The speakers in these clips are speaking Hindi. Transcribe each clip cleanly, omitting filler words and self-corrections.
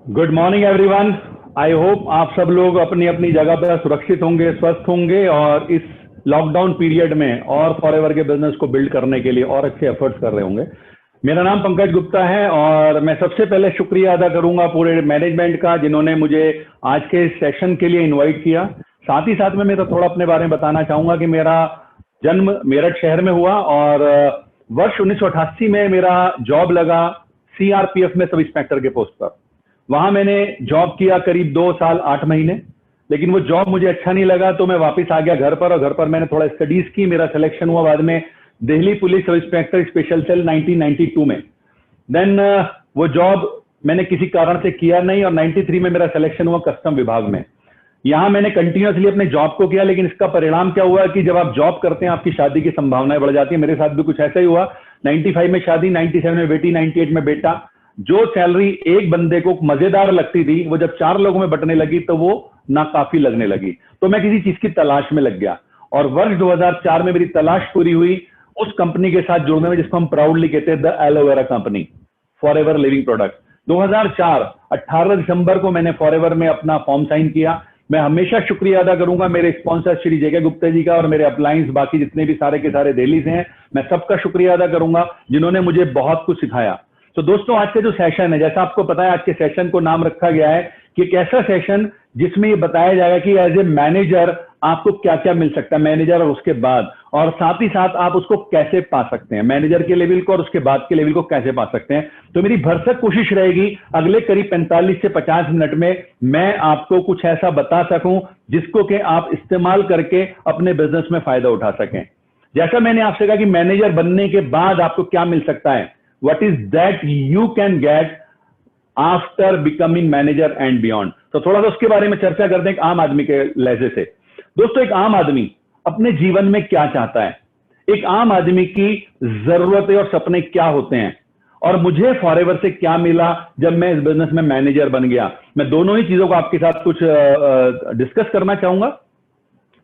Good morning everyone. I hope आप सब लोग अपनी अपनी जगह पर सुरक्षित होंगे, स्वस्थ होंगे और इस लॉकडाउन पीरियड में और फॉरएवर के बिजनेस को बिल्ड करने के लिए और अच्छे एफर्ट्स कर रहे होंगे। मेरा नाम पंकज गुप्ता है और मैं सबसे पहले शुक्रिया अदा करूंगा पूरे मैनेजमेंट का जिन्होंने मुझे आज के सेशन के लिए इनवाइट किया। साथ ही साथ में मैं तो थोड़ा अपने बारे में बताना चाहूंगा कि मेरा जन्म मेरठ शहर में हुआ और वर्ष 1988 में मेरा जॉब लगा सीआरपीएफ में सब इंस्पेक्टर के पोस्ट पर। वहां मैंने जॉब किया करीब 2 साल 8 महीने, लेकिन वो जॉब मुझे अच्छा नहीं लगा तो मैं वापस आ गया घर पर और घर पर मैंने थोड़ा स्टडीज की। मेरा सिलेक्शन हुआ बाद में Delhi police sub inspector special cell 1992 में। देन वो जॉब मैंने किसी कारण से किया नहीं और 93 में मेरा सिलेक्शन हुआ कस्टम विभाग में। यहां मैंने कंटिन्यूसली अपने जॉब को किया, लेकिन इसका परिणाम क्या हुआ कि जब आप जॉब करते हैं आपकी शादी की संभावनाएं बढ़ जाती है। मेरे साथ भी कुछ ऐसा ही हुआ। 95 में शादी, 97 में बेटी, 98 में बेटा। जो सैलरी एक बंदे को मजेदार लगती थी वो जब 4 लोगों में बंटने लगी तो वो नाकाफी लगने लगी। तो मैं किसी चीज की तलाश में लग गया और वर्ष 2004 में मेरी तलाश पूरी हुई उस कंपनी के साथ जुड़ने में जिसको हम प्राउडली कहते हैं the aloe vera company, forever living product. 2004 18 दिसंबर को मैंने फॉरएवर में अपना फॉर्म साइन किया। मैं हमेशा शुक्रिया अदा करूंगा मेरे स्पॉन्सर श्री जेके गुप्ता जी का और मेरे अपलायंस बाकी जितने भी सारे के सारे दिल्ली से हैं, मैं सबका शुक्रिया अदा करूंगा जिन्होंने मुझे बहुत कुछ सिखाया। तो दोस्तों आज का जो सेशन है, जैसा आपको पता है आज के सेशन को नाम रखा गया है कि एक ऐसा सेशन जिसमें ये बताया जाएगा कि एज ए मैनेजर आपको क्या क्या मिल सकता है, मैनेजर और उसके बाद, और साथ ही साथ आप उसको कैसे पा सकते हैं, मैनेजर के लेवल को और उसके बाद के लेवल को कैसे पा सकते हैं। तो मेरी भरसक कोशिश रहेगी अगले करीब 45 से 50 मिनट में मैं आपको कुछ ऐसा बता सकूं जिसको कि आप इस्तेमाल करके अपने बिजनेस में फायदा उठा सकें। जैसा मैंने आपसे कहा कि मैनेजर बनने के बाद आपको क्या मिल सकता है, what is that you can get after becoming manager and beyond। तो थोड़ा सा उसके बारे में चर्चा करते हैं एक आम आदमी के लहजे से। दोस्तों एक आम आदमी अपने जीवन में क्या चाहता है, एक आम आदमी की जरूरतें और सपने क्या होते हैं, और मुझे फॉरएवर से क्या मिला जब मैं इस बिजनेस में मैनेजर बन गया। मैं दोनों ही चीजों को आपके साथ कुछ डिस्कस करना चाहूंगा।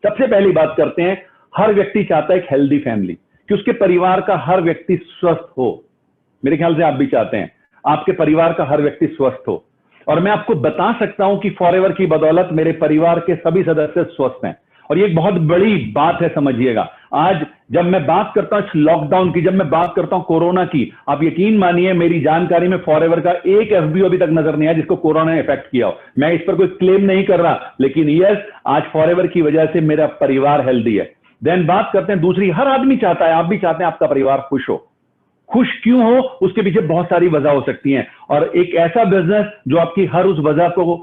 सबसे पहली बात करते हैं, हर व्यक्ति चाहता है एक हेल्दी फैमिली, कि उसके परिवार का हर व्यक्ति स्वस्थ हो। मेरे ख्याल से आप भी चाहते हैं आपके परिवार का हर व्यक्ति स्वस्थ हो, और मैं आपको बता सकता हूं कि फॉरएवर की बदौलत मेरे परिवार के सभी सदस्य स्वस्थ हैं। और ये एक बहुत बड़ी बात है, समझिएगा। आज जब मैं बात करता हूं लॉकडाउन की, जब मैं बात करता हूं कोरोना की, आप यकीन मानिए मेरी जानकारी में फॉरएवर का एक एफबीओ अभी तक नजर नहीं आया जिसको कोरोना ने इफेक्ट किया हो। मैं इस पर कोई क्लेम नहीं कर रहा, लेकिन यस, आज फॉरएवर की वजह से मेरा परिवार हेल्दी है। देन बात करते हैं दूसरी, हर आदमी चाहता है, आप भी चाहते हैं आपका परिवार खुश हो। खुश क्यों हो, उसके पीछे बहुत सारी वजह हो सकती हैं, और एक ऐसा बिजनेस जो आपकी हर उस वजह को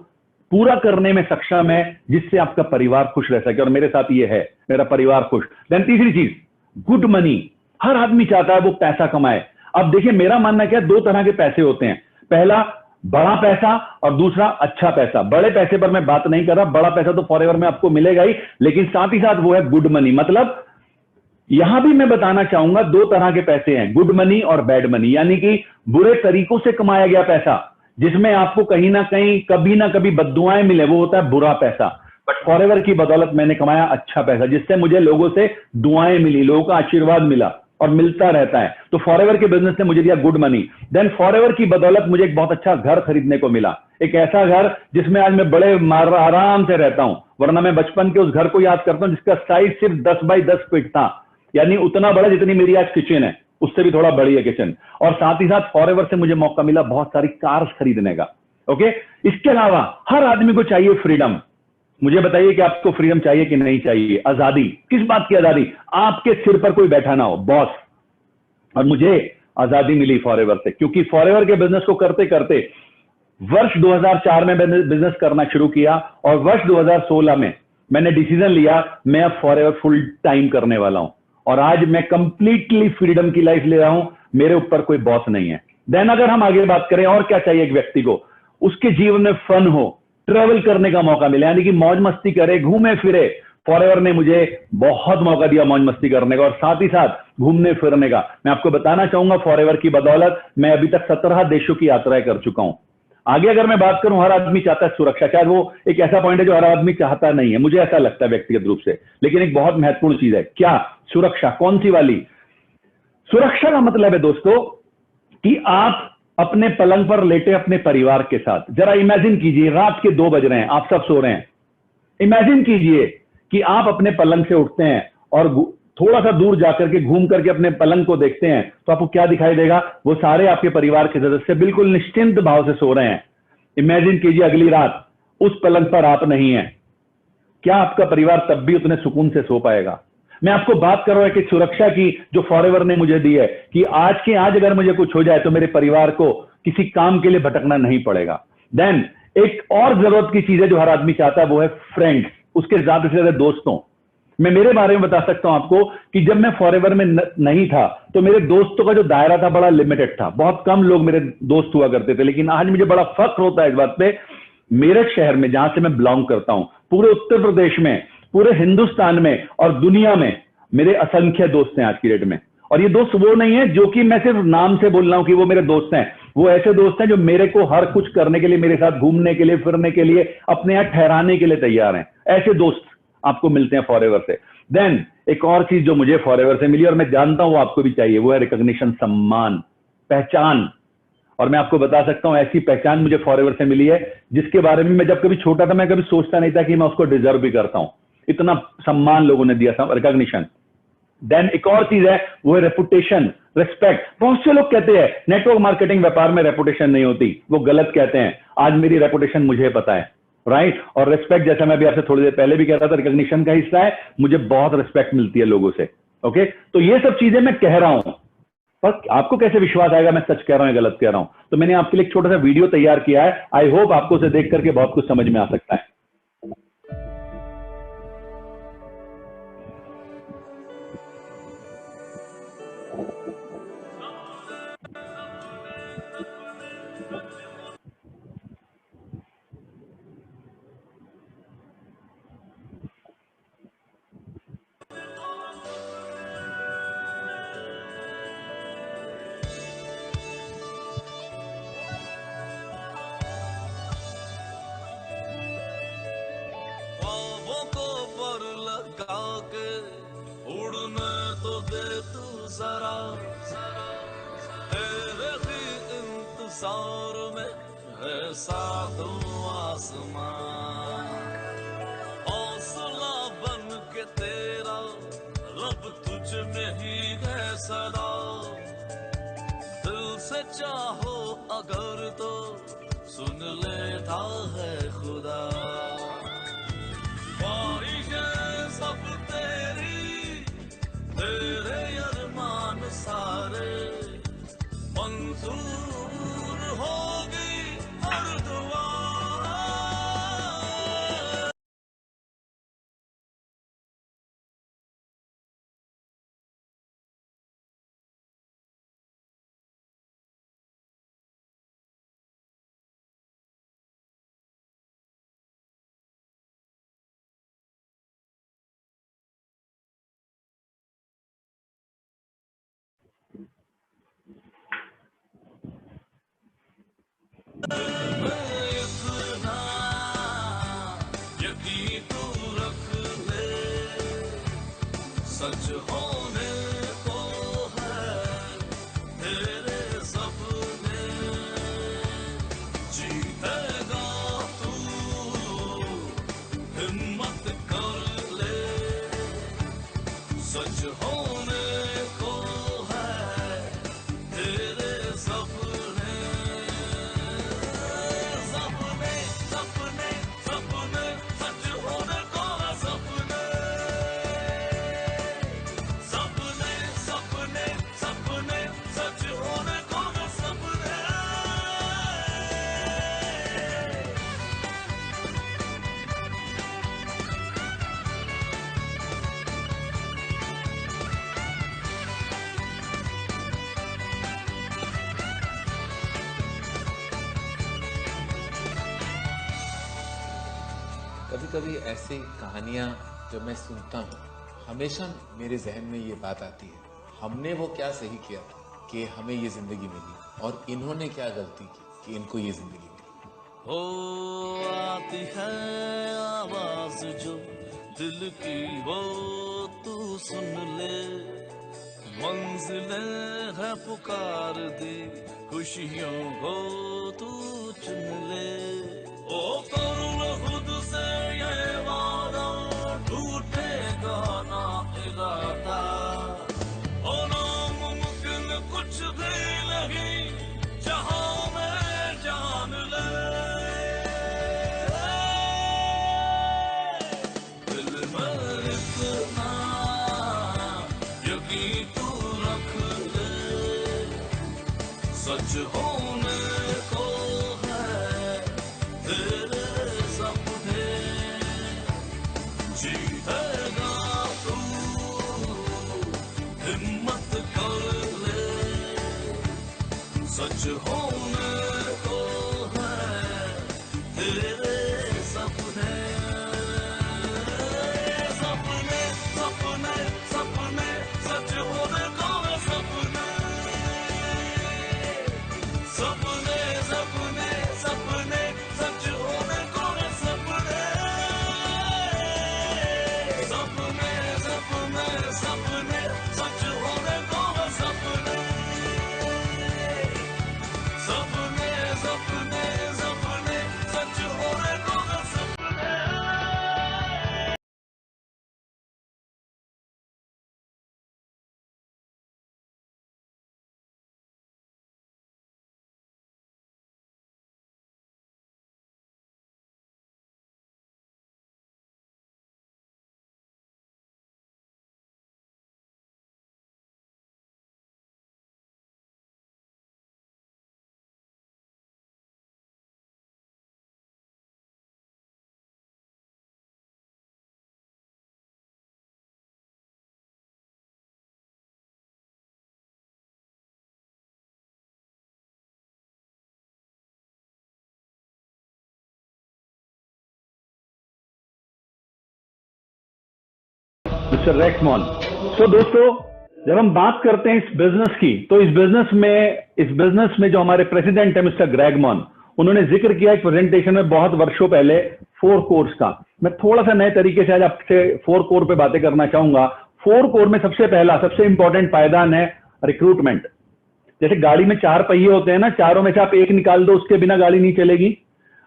पूरा करने में सक्षम है जिससे आपका परिवार खुश रह सके, और मेरे साथ ये है, मेरा परिवार खुश। देन तीसरी चीज, गुड मनी। हर आदमी चाहता है वो पैसा कमाए। अब देखिए मेरा मानना क्या है, 2 तरह के पैसे होते हैं, पहला बड़ा पैसा और दूसरा अच्छा पैसा। बड़े पैसे पर मैं बात नहीं कर रहा, बड़ा पैसा तो फॉरएवर में आपको मिलेगा ही, लेकिन साथ ही साथ वो है गुड मनी। मतलब यहां भी मैं बताना चाहूंगा 2 तरह के पैसे हैं, गुड मनी और बैड मनी, यानी कि बुरे तरीकों से कमाया गया पैसा जिसमें आपको कहीं ना कहीं कभी ना कभी बद्दुआएं मिले, वो होता है बुरा पैसा। बट फॉरएवर की बदौलत मैंने कमाया अच्छा पैसा जिससे मुझे लोगों से दुआएं मिली, लोगों का आशीर्वाद मिला और मिलता रहता है। तो फॉरएवर के बिजनेस ने मुझे दिया गुड मनी। देन फॉरएवर की बदौलत मुझे एक बहुत अच्छा घर खरीदने को मिला, एक ऐसा घर जिसमें आज मैं बड़े आराम से रहता हूं। वरना मैं बचपन के उस घर को याद करता हूं जिसका साइज सिर्फ 10 बाई 10 फीट था, यानी उतना बड़ा जितनी मेरी आज किचन है, उससे भी थोड़ा बड़ी है किचन। और साथ ही साथ फॉरएवर से मुझे मौका मिला बहुत सारी कार्स खरीदने का। ओके, इसके अलावा हर आदमी को चाहिए फ्रीडम। मुझे बताइए कि आपको फ्रीडम चाहिए कि नहीं चाहिए? आजादी, किस बात की आजादी? आपके सिर पर कोई बैठा ना हो, बॉस। और मुझे आजादी मिली फॉरएवर से, क्योंकि फॉरएवर के बिजनेस को करते करते वर्ष 2004 में मैंने बिजनेस करना शुरू किया और वर्ष 2016 में मैंने डिसीजन लिया मैं अब फॉरएवर फुल टाइम करने वाला हूं, और आज मैं कंप्लीटली फ्रीडम की लाइफ ले रहा हूं। मेरे ऊपर कोई बॉस नहीं है। देन अगर हम आगे बात करें और क्या चाहिए एक व्यक्ति को, उसके जीवन में फन हो, ट्रेवल करने का मौका मिले, यानी कि मौज मस्ती करे, घूमे फिरे। फॉरएवर ने मुझे बहुत मौका दिया मौज मस्ती करने का और साथ ही साथ घूमने फिरने का। मैं आपको बताना चाहूंगा फॉरएवर की बदौलत मैं अभी तक 17 देशों की यात्राएं कर चुका हूं। आगे अगर मैं बात करूं, हर आदमी चाहता है सुरक्षा। शायद वो एक ऐसा पॉइंट है जो हर आदमी चाहता नहीं है, मुझे ऐसा लगता है व्यक्तिगत रूप से, लेकिन एक बहुत महत्वपूर्ण चीज है। क्या? सुरक्षा। कौन सी वाली? सुरक्षा का मतलब है दोस्तों कि आप अपने पलंग पर लेटे अपने परिवार के साथ। जरा इमेजिन कीजिए, रात के 2 बज रहे हैं, आप सब सो रहे हैं। इमेजिन कीजिए कि आप अपने पलंग से उठते हैं और थोड़ा सा दूर जाकर के घूम करके अपने पलंग को देखते हैं, तो आपको क्या दिखाई देगा? वो सारे आपके परिवार के सदस्य बिल्कुल निश्चिंत भाव से सो रहे हैं। इमेजिन कीजिए अगली रात उस पलंग पर आप नहीं हैं। क्या आपका परिवार तब भी उतने सुकून से सो पाएगा? मैं आपको बात कर रहा हूं कि सुरक्षा की जो फॉरएवर ने मुझे दी है, कि आज के आज अगर मुझे कुछ हो जाए तो मेरे परिवार को किसी काम के लिए भटकना नहीं पड़ेगा। देन एक और जरूरत की चीज है जो हर आदमी चाहता है, वो है फ्रेंड्स, उसके ज्यादा से ज्यादा दोस्तों। मैं मेरे बारे में बता सकता हूं आपको कि जब मैं फॉरएवर में नहीं था तो मेरे दोस्तों का जो दायरा था बड़ा लिमिटेड था, बहुत कम लोग मेरे दोस्त हुआ करते थे। लेकिन आज मुझे बड़ा फख्र होता है इस बात पे, मेरठ शहर में जहां से मैं बिलोंग करता हूं, पूरे उत्तर प्रदेश में, पूरे हिंदुस्तान में और दुनिया में मेरे असंख्य दोस्त हैं आज की डेट में। और ये दोस्त वो नहीं है जो कि मैं सिर्फ नाम से बोल रहा हूं कि वो मेरे दोस्त हैं, वो ऐसे दोस्त हैं जो मेरे को हर कुछ करने के लिए, मेरे साथ घूमने के लिए, फिरने के लिए, अपने यहां ठहराने के लिए तैयार हैं। ऐसे दोस्त आपको मिलते हैं फॉरएवर से। देन एक और चीज जो मुझे फॉरएवर से मिली और मैं जानता हूं वो आपको भी चाहिए, वो है रिकॉग्निशन, सम्मान, पहचान। और मैं आपको बता सकता हूं ऐसी पहचान मुझे फॉरएवर से मिली है जिसके बारे में मैं जब कभी छोटा था मैं कभी सोचता नहीं था कि मैं उसको डिजर्व भी करता हूं। इतना सम्मान लोगों ने दिया था, रिकॉग्निशन। देन एक और चीज है, वो है रेपुटेशन, रिस्पेक्ट। बहुत से लोग कहते हैं नेटवर्क मार्केटिंग व्यापार में रेपुटेशन नहीं होती, वो गलत कहते हैं। आज मेरी रेपुटेशन मुझे पता है, राइट। और रिस्पेक्ट, जैसा मैं भी आपसे थोड़ी देर पहले भी कह रहा था, रिकॉग्निशन का हिस्सा है, मुझे बहुत रिस्पेक्ट मिलती है लोगों से। ओके, तो ये सब चीजें मैं कह रहा हूं, पर आपको कैसे विश्वास आएगा मैं सच कह रहा हूं या गलत कह रहा हूं? तो मैंने आपके लिए एक छोटा सा वीडियो तैयार किया है, आई होप आपको उसे देख करके बहुत कुछ समझ में आ सकता है। ख्वाबों को पर लगा के उड़ने तो दे तू जरा, तेरे ही इंतजार में है सातों आसमां। हौसला बन के तेरा रब तुझ में ही है सदा, दिल से चाहो अगर तो सुन लेता है खुदा। ख्वाहिशें सब तेरी, तेरे अरमान सारे, मंजूर होगी हर दुआ। इतना यकीन तू रख ले, सच होने को है तेरे सपने, जीतेगा तू, हिम्मत कर ले, सच होने को है तेरे सपने। सपने सपने सपने सच होने को है सपने, सपने सपने सपने सच होने को है सपने। कभी कभी ऐसी कहानियाँ जब मैं सुनता हूँ, हमेशा मेरे जहन में ये बात आती है, हमने वो क्या सही किया था कि हमें ये जिंदगी मिली, और इन्होंने क्या गलती की कि इनको ये जिंदगी मिली। हो आती है आवाज जो दिल की, वो तू सुन ले, मंजिलें है पुकार दी खुशियों को तू चुन ले, ओ कर लो खुद से ये वादा, टूटेगा ना इरादा, ओ नामुमकिन कुछ भी नहीं जहां में जान ले, दिल में इतना यकीन तू रख ले, सच होने को है तेरे सपने, जीतेगा तू, हिम्मत कर ले, सच होने को है तेरे सपने, सपने सपने सपने सच होने को है सपने, सपने सपने सपने सच होने को है सपने, सपने सपने सपने सच होने को है सपने, सपने सपने सपने सच होने को है सपने। मिस्टर रेक्समॉन। तो दोस्तों, जब हम बात करते हैं इस बिजनेस की, तो इस बिजनेस में जो हमारे प्रेसिडेंट है मिस्टर ग्रेगमॉन, उन्होंने जिक्र किया एक प्रेजेंटेशन में बहुत वर्षों पहले 4 कोर्स का। मैं थोड़ा सा नए तरीके से आज आपसे 4 कोर पे बातें करना चाहूंगा। 4 कोर में सबसे इंपॉर्टेंट पायदान है रिक्रूटमेंट। जैसे गाड़ी में 4 पहिए होते हैं ना, चारों में से आप एक निकाल दो, उसके बिना गाड़ी नहीं चलेगी।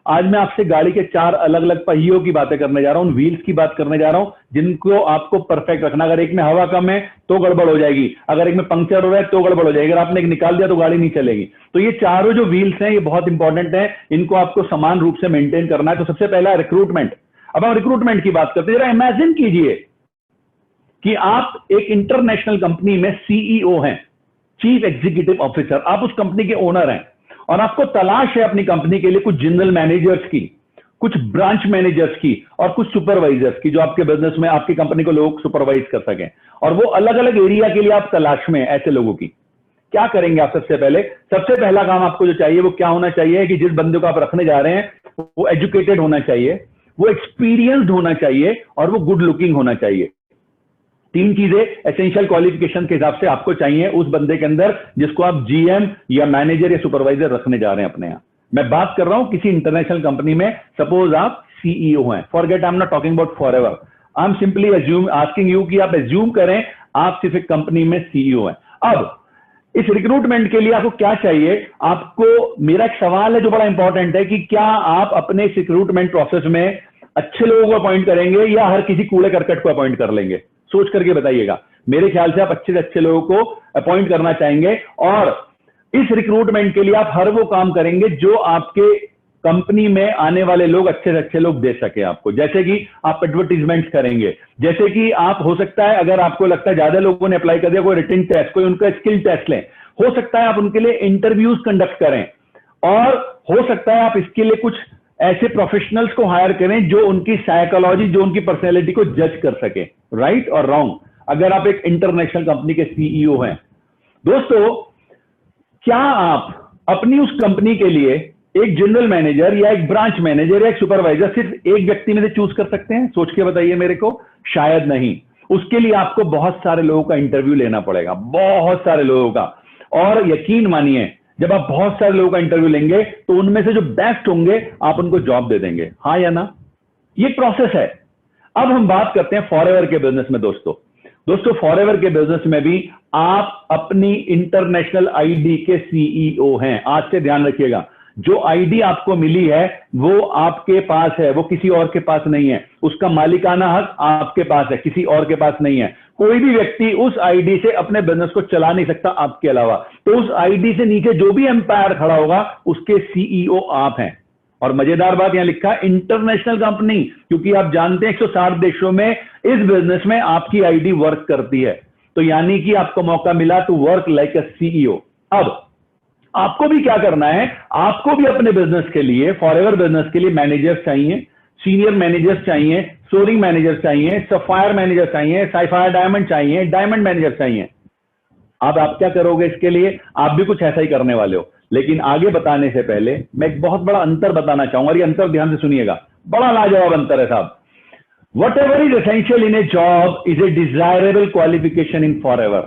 आज मैं आपसे गाड़ी के 4 अलग अलग पहियों की बातें करने जा रहा हूं, व्हील्स की बात करने जा रहा हूं, जिनको आपको परफेक्ट रखना। अगर एक में हवा कम है तो गड़बड़ हो जाएगी, अगर एक में पंक्चर हो रहा है तो गड़बड़ हो जाएगी, अगर आपने एक निकाल दिया तो गाड़ी नहीं चलेगी। तो ये चारों जो व्हील्स हैं ये बहुत इंपॉर्टेंट है, इनको आपको समान रूप से मेंटेन करना है। तो सबसे पहला रिक्रूटमेंट। अब हम रिक्रूटमेंट की बात करते हैं। जरा इमेजिन कीजिए कि आप एक इंटरनेशनल कंपनी में सीईओ हैं, चीफ एग्जीक्यूटिव ऑफिसर, आप उस कंपनी के ओनर हैं और आपको तलाश है अपनी कंपनी के लिए कुछ जनरल मैनेजर्स की, कुछ ब्रांच मैनेजर्स की और कुछ सुपरवाइजर्स की, जो आपके बिजनेस में आपकी कंपनी को लोग सुपरवाइज कर सकें। और वो अलग अलग एरिया के लिए आप तलाश में ऐसे लोगों की। क्या करेंगे आप? सबसे पहला काम आपको जो चाहिए वो क्या होना चाहिए कि जिस बंदे को आप रखने जा रहे हैं वो एजुकेटेड होना चाहिए, वो एक्सपीरियंस्ड होना चाहिए और वो गुड लुकिंग होना चाहिए। 3 चीजें एसेंशियल क्वालिफिकेशन के हिसाब से आपको चाहिए उस बंदे के अंदर जिसको आप जीएम या मैनेजर या सुपरवाइजर रखने जा रहे हैं अपने यहां। मैं बात कर रहा हूं किसी इंटरनेशनल कंपनी में, सपोज आप सीईओ हैं। Forget, I am not talking about forever, I am simply asking you कि आप एज्यूम करें आप सिर्फ एक कंपनी में सीईओ हैं। अब इस रिक्रूटमेंट के लिए आपको क्या चाहिए? आपको, मेरा एक सवाल है जो बड़ा इंपॉर्टेंट है कि क्या आप अपने इस रिक्रूटमेंट प्रोसेस में अच्छे लोगों को अपॉइंट करेंगे या हर किसी कूड़े करकट को अपॉइंट कर लेंगे? सोच करके बताइएगा। मेरे ख्याल से आप अच्छे से अच्छे लोगों को अपॉइंट करना चाहेंगे और इस रिक्रूटमेंट के लिए आप हर वो काम करेंगे जो आपके कंपनी में आने वाले लोग अच्छे से अच्छे लोग दे सके आपको। जैसे कि आप एडवर्टीजमेंट करेंगे, जैसे कि आप, हो सकता है अगर आपको लगता है ज्यादा लोगों ने अप्लाई कर दिया, कोई रिटन टेस्ट, कोई उनका स्किल टेस्ट लें, हो सकता है आप उनके लिए इंटरव्यूज कंडक्ट करें और हो सकता है आप इसके लिए कुछ ऐसे प्रोफेशनल्स को हायर करें जो उनकी साइकोलॉजी, जो उनकी पर्सनैलिटी को जज कर सके, राइट और रॉन्ग, अगर आप एक इंटरनेशनल कंपनी के सीईओ हैं। दोस्तों, क्या आप अपनी उस कंपनी के लिए एक जनरल मैनेजर या एक ब्रांच मैनेजर या एक सुपरवाइजर सिर्फ एक व्यक्ति में से चूज कर सकते हैं? सोच के बताइए मेरे को। शायद नहीं। उसके लिए आपको बहुत सारे लोगों का इंटरव्यू लेना पड़ेगा, बहुत सारे लोगों का। और यकीन मानिए, जब आप बहुत सारे लोगों का इंटरव्यू लेंगे तो उनमें से जो बेस्ट होंगे आप उनको जॉब दे देंगे। हाँ या ना? ये प्रोसेस है। अब हम बात करते हैं फॉरएवर के बिजनेस में। दोस्तों, दोस्तों फॉरएवर के बिजनेस में भी आप अपनी इंटरनेशनल आईडी के सीईओ हैं। आज से ध्यान रखिएगा, जो आईडी आपको मिली है वो आपके पास है, वो किसी और के पास नहीं है। उसका मालिकाना हक आपके पास है, किसी और के पास नहीं है। कोई भी व्यक्ति उस आईडी से अपने बिजनेस को चला नहीं सकता आपके अलावा। तो उस आईडी से नीचे जो भी एम्पायर खड़ा होगा उसके सीईओ आप हैं। और मजेदार बात यहां लिखा है इंटरनेशनल कंपनी, क्योंकि आप जानते हैं 160 देशों में इस बिजनेस में आपकी आईडी वर्क करती है। तो यानी कि आपको मौका मिला to work like a CEO. अब आपको भी क्या करना है, आपको भी अपने बिजनेस के लिए, फॉरएवर बिजनेस के लिए मैनेजर्स चाहिए, सीनियर मैनेजर्स चाहिए, सोरिंग मैनेजर चाहिए, सफायर मैनेजर चाहिए, सफायर डायमंड चाहिए, डायमंड मैनेजर चाहिए। अब आप क्या करोगे इसके लिए, आप भी कुछ ऐसा ही करने वाले हो। लेकिन आगे बताने से पहले मैं एक बहुत बड़ा अंतर बताना चाहूंगा, और ये अंतर ध्यान से सुनिएगा, बड़ा लाजवाब अंतर है साहब। Whatever is essential in a job is a desirable qualification in forever।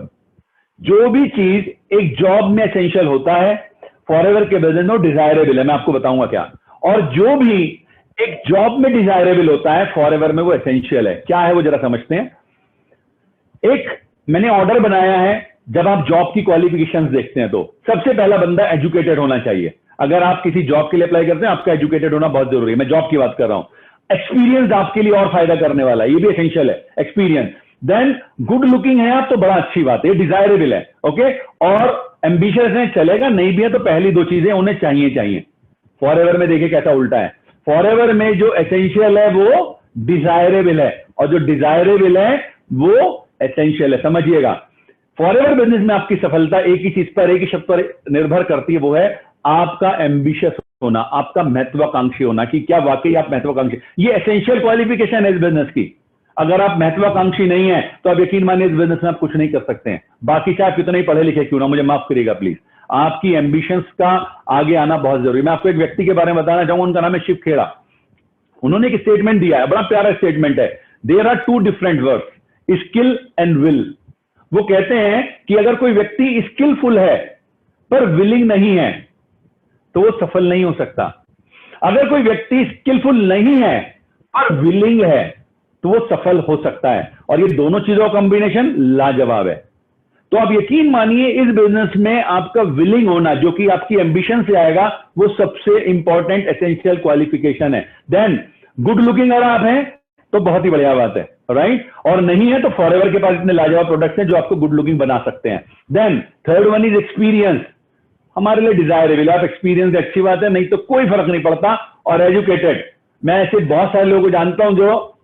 जो भी चीज एक जॉब में एसेंशियल होता है, फॉरएवर के बिजनेस में डिजायरेबल है। मैं आपको बताऊंगा क्या। और जो भी एक जॉब में डिजायरेबल होता है, फॉरएवर में वो एसेंशियल है। क्या है वो जरा समझते हैं। एक मैंने ऑर्डर बनाया है, जब आप जॉब की क्वालिफिकेशंस देखते हैं तो सबसे पहला बंदा एजुकेटेड होना चाहिए। अगर आप किसी जॉब के लिए अप्लाई करते हैं, आपका एजुकेटेड होना बहुत जरूरी है। मैं जॉब की बात कर रहा हूं। एक्सपीरियंस आपके लिए और फायदा करने वाला है, ये भी एसेंशियल है, एक्सपीरियंस। देन गुड लुकिंग है आप तो बड़ा अच्छी बात है, डिजायरेबल है, ओके। और एम्बिशियस है, चलेगा, नहीं भी है तो पहली दो चीजें उन्हें चाहिए। फॉरएवर में देखिए कैसा उल्टा है। फॉरएवर में जो एसेंशियल है वो डिजायरेबल है, और जो डिजायरेबल है वो एसेंशियल है। समझिएगा, फॉरएवर बिजनेस में आपकी सफलता एक ही चीज पर, एक ही शब्द पर निर्भर करती है, वो है आपका एम्बिशियस होना, आपका महत्वाकांक्षी होना, कि क्या वाकई आप महत्वाकांक्षी। ये एसेंशियल क्वालिफिकेशन है इस बिजनेस की। अगर आप महत्वाकांक्षी नहीं है तो आप यकीन मानिए इस बिजनेस में आप कुछ नहीं कर सकते हैं। बाकी चाहे आप कितने ही पढ़े लिखे क्यों ना, मुझे माफ करिएगा प्लीज, आपकी एम्बिशंस का आगे आना बहुत जरूरी है। मैं आपको एक व्यक्ति के बारे में बताना चाहूंगा, उनका नाम है शिव खेड़ा। उन्होंने एक स्टेटमेंट दिया है, बड़ा प्यारा स्टेटमेंट है। There are two different words, skill and will. वो कहते हैं कि अगर कोई व्यक्ति स्किलफुल है पर विलिंग नहीं है तो वो सफल नहीं हो सकता। अगर कोई व्यक्ति स्किलफुल नहीं है पर विलिंग है तो वो सफल हो सकता है। और ये दोनों चीजों का कॉम्बिनेशन लाजवाब है। तो आप यकीन मानिए इस बिजनेस में आपका विलिंग होना, जो कि आपकी एम्बिशन से आएगा, वो सबसे इंपॉर्टेंट एसेंशियल क्वालिफिकेशन है। देन गुड लुकिंग अगर आप हैं तो बहुत ही बढ़िया बात है, राइट। और नहीं है तो फॉरएवर के पास इतने लाजवाब प्रोडक्ट्स हैं जो आपको गुड लुकिंग बना सकते हैं। Then third one is experience. हमारे लिए डिजायरेबल, आप एक्सपीरियंस अच्छी बात है, नहीं तो कोई फर्क नहीं पड़ता। और एजुकेटेड, मैं ऐसे बहुत सारे लोगों को जानता हूं जो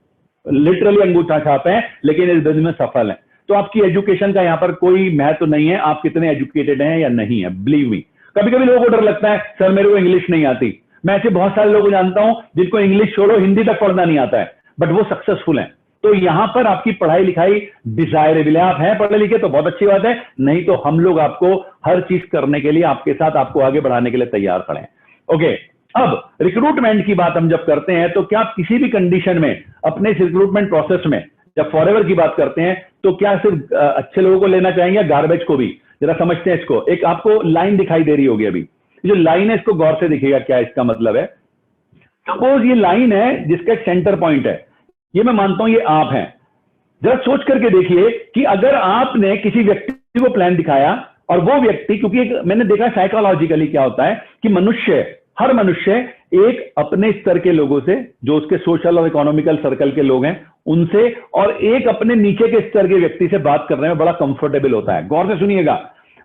लिटरली अंगूठा छाप हैं लेकिन इस बिजनेस में सफल हैं। तो आपकी एजुकेशन का यहां पर कोई महत्व नहीं है, आप कितने एजुकेटेड हैं या नहीं है। बिलीव मी, कभी कभी लोगों को डर लगता है सर मेरे को इंग्लिश नहीं आती। मैं ऐसे बहुत सारे लोगों को जानता हूं जिनको इंग्लिश छोड़ो हिंदी तक पढ़ना नहीं आता है, बट वो सक्सेसफुल हैं। तो यहां पर आपकी पढ़ाई लिखाई डिजायरेबल है। आप हैं पढ़े लिखे तो बहुत अच्छी बात है, नहीं तो हम लोग आपको हर चीज करने के लिए, आपके साथ आपको आगे बढ़ाने के लिए तैयार खड़े हैं, ओके। अब रिक्रूटमेंट की बात हम जब करते हैं तो क्या आप किसी भी कंडीशन में अपने रिक्रूटमेंट प्रोसेस में, जब फॉरएवर की बात करते हैं, तो क्या सिर्फ अच्छे लोगों को लेना चाहेंगे या गार्बेज को भी? जरा समझते हैं इसको। एक आपको लाइन दिखाई दे रही होगी, अभी जो लाइन है इसको गौर से दिखेगा क्या इसका मतलब है। सपोज ये लाइन है जिसका एक सेंटर पॉइंट है, ये मैं मानता हूं ये आप हैं। जरा सोच करके देखिए कि अगर आपने किसी व्यक्ति को प्लान दिखाया और वो व्यक्ति, क्योंकि एक मैंने देखा साइकोलॉजिकली क्या होता है कि मनुष्य, हर मनुष्य एक अपने स्तर के लोगों से, जो उसके सोशल और इकोनॉमिकल सर्कल के लोग हैं उनसे, और एक अपने नीचे के स्तर के व्यक्ति से बात करने में बड़ा कंफर्टेबल होता है। गौर से सुनिएगा,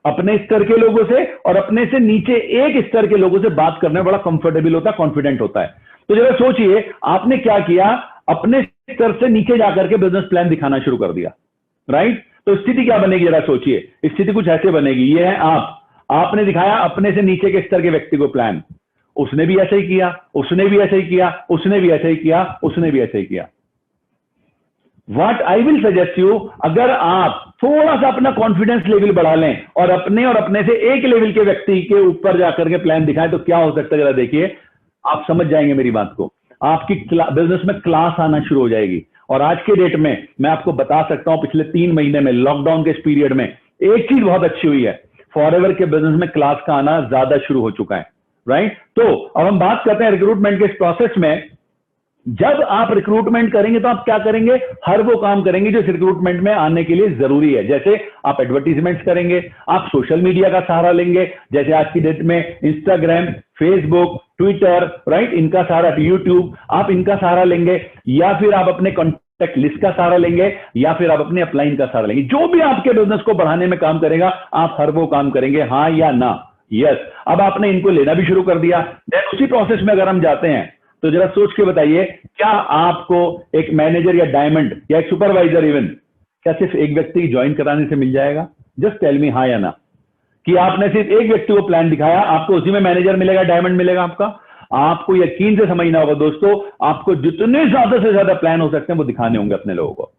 अपने स्तर के लोगों से और अपने से नीचे एक स्तर के लोगों से बात करने में बड़ा कंफर्टेबल होता है, कॉन्फिडेंट होता है। तो जरा सोचिए आपने क्या किया, अपने स्तर से नीचे जाकर के बिजनेस प्लान दिखाना शुरू कर दिया, राइट। तो स्थिति क्या बनेगी जरा सोचिए। स्थिति कुछ ऐसे बनेगी, ये है आपने दिखाया अपने से नीचे के स्तर के व्यक्ति को प्लान, उसने भी ऐसे ही किया, उसने भी ऐसे ही किया, उसने भी ऐसे ही किया, उसने भी ऐसे ही किया। What I will suggest you, अगर आप थोड़ा सा अपना कॉन्फिडेंस लेवल बढ़ा लें और अपने से एक लेवल के व्यक्ति के ऊपर जाकर के प्लान दिखाएं तो क्या हो सकता है, जरा देखिए, आप समझ जाएंगे मेरी बात को। आपकी बिजनेस में क्लास आना शुरू हो जाएगी। और आज के डेट में मैं आपको बता सकता हूं, पिछले 3 महीने में लॉकडाउन के इस पीरियड में एक चीज बहुत अच्छी हुई है, फॉरएवर के बिजनेस में क्लास का आना ज्यादा शुरू हो चुका है, राइट। तो अब हम बात करते हैं रिक्रूटमेंट के इस प्रोसेस में। जब आप रिक्रूटमेंट करेंगे तो आप क्या करेंगे, हर वो काम करेंगे जो इस रिक्रूटमेंट में आने के लिए जरूरी है। जैसे आप एडवर्टीजमेंट्स करेंगे, आप सोशल मीडिया का सहारा लेंगे, जैसे आज की डेट में इंस्टाग्राम, फेसबुक, ट्विटर, राइट, इनका सहारा, यूट्यूब, आप इनका सहारा लेंगे, या फिर आप अपने कॉन्टैक्ट लिस्ट का सहारा लेंगे, या फिर आप अपने अपलाइन का सहारा लेंगे। जो भी आपके बिजनेस को बढ़ाने में काम करेगा, आप हर वो काम करेंगे, हाँ या ना? यस। अब आपने इनको लेना भी शुरू कर दिया, देन उसी प्रोसेस में अगर हम जाते हैं तो जरा सोच के बताइए, क्या आपको एक मैनेजर या डायमंड या एक सुपरवाइजर इवन, क्या सिर्फ एक व्यक्ति ज्वाइन कराने से मिल जाएगा? जस्ट टेल मी हाँ या ना, कि आपने सिर्फ एक व्यक्ति को प्लान दिखाया, आपको उसी में मैनेजर मिलेगा, डायमंड मिलेगा आपका? आपको यकीन से समझना होगा दोस्तों, आपको जितने ज्यादा से ज्यादा प्लान हो सकते हैं वो दिखाने होंगे अपने लोगों को।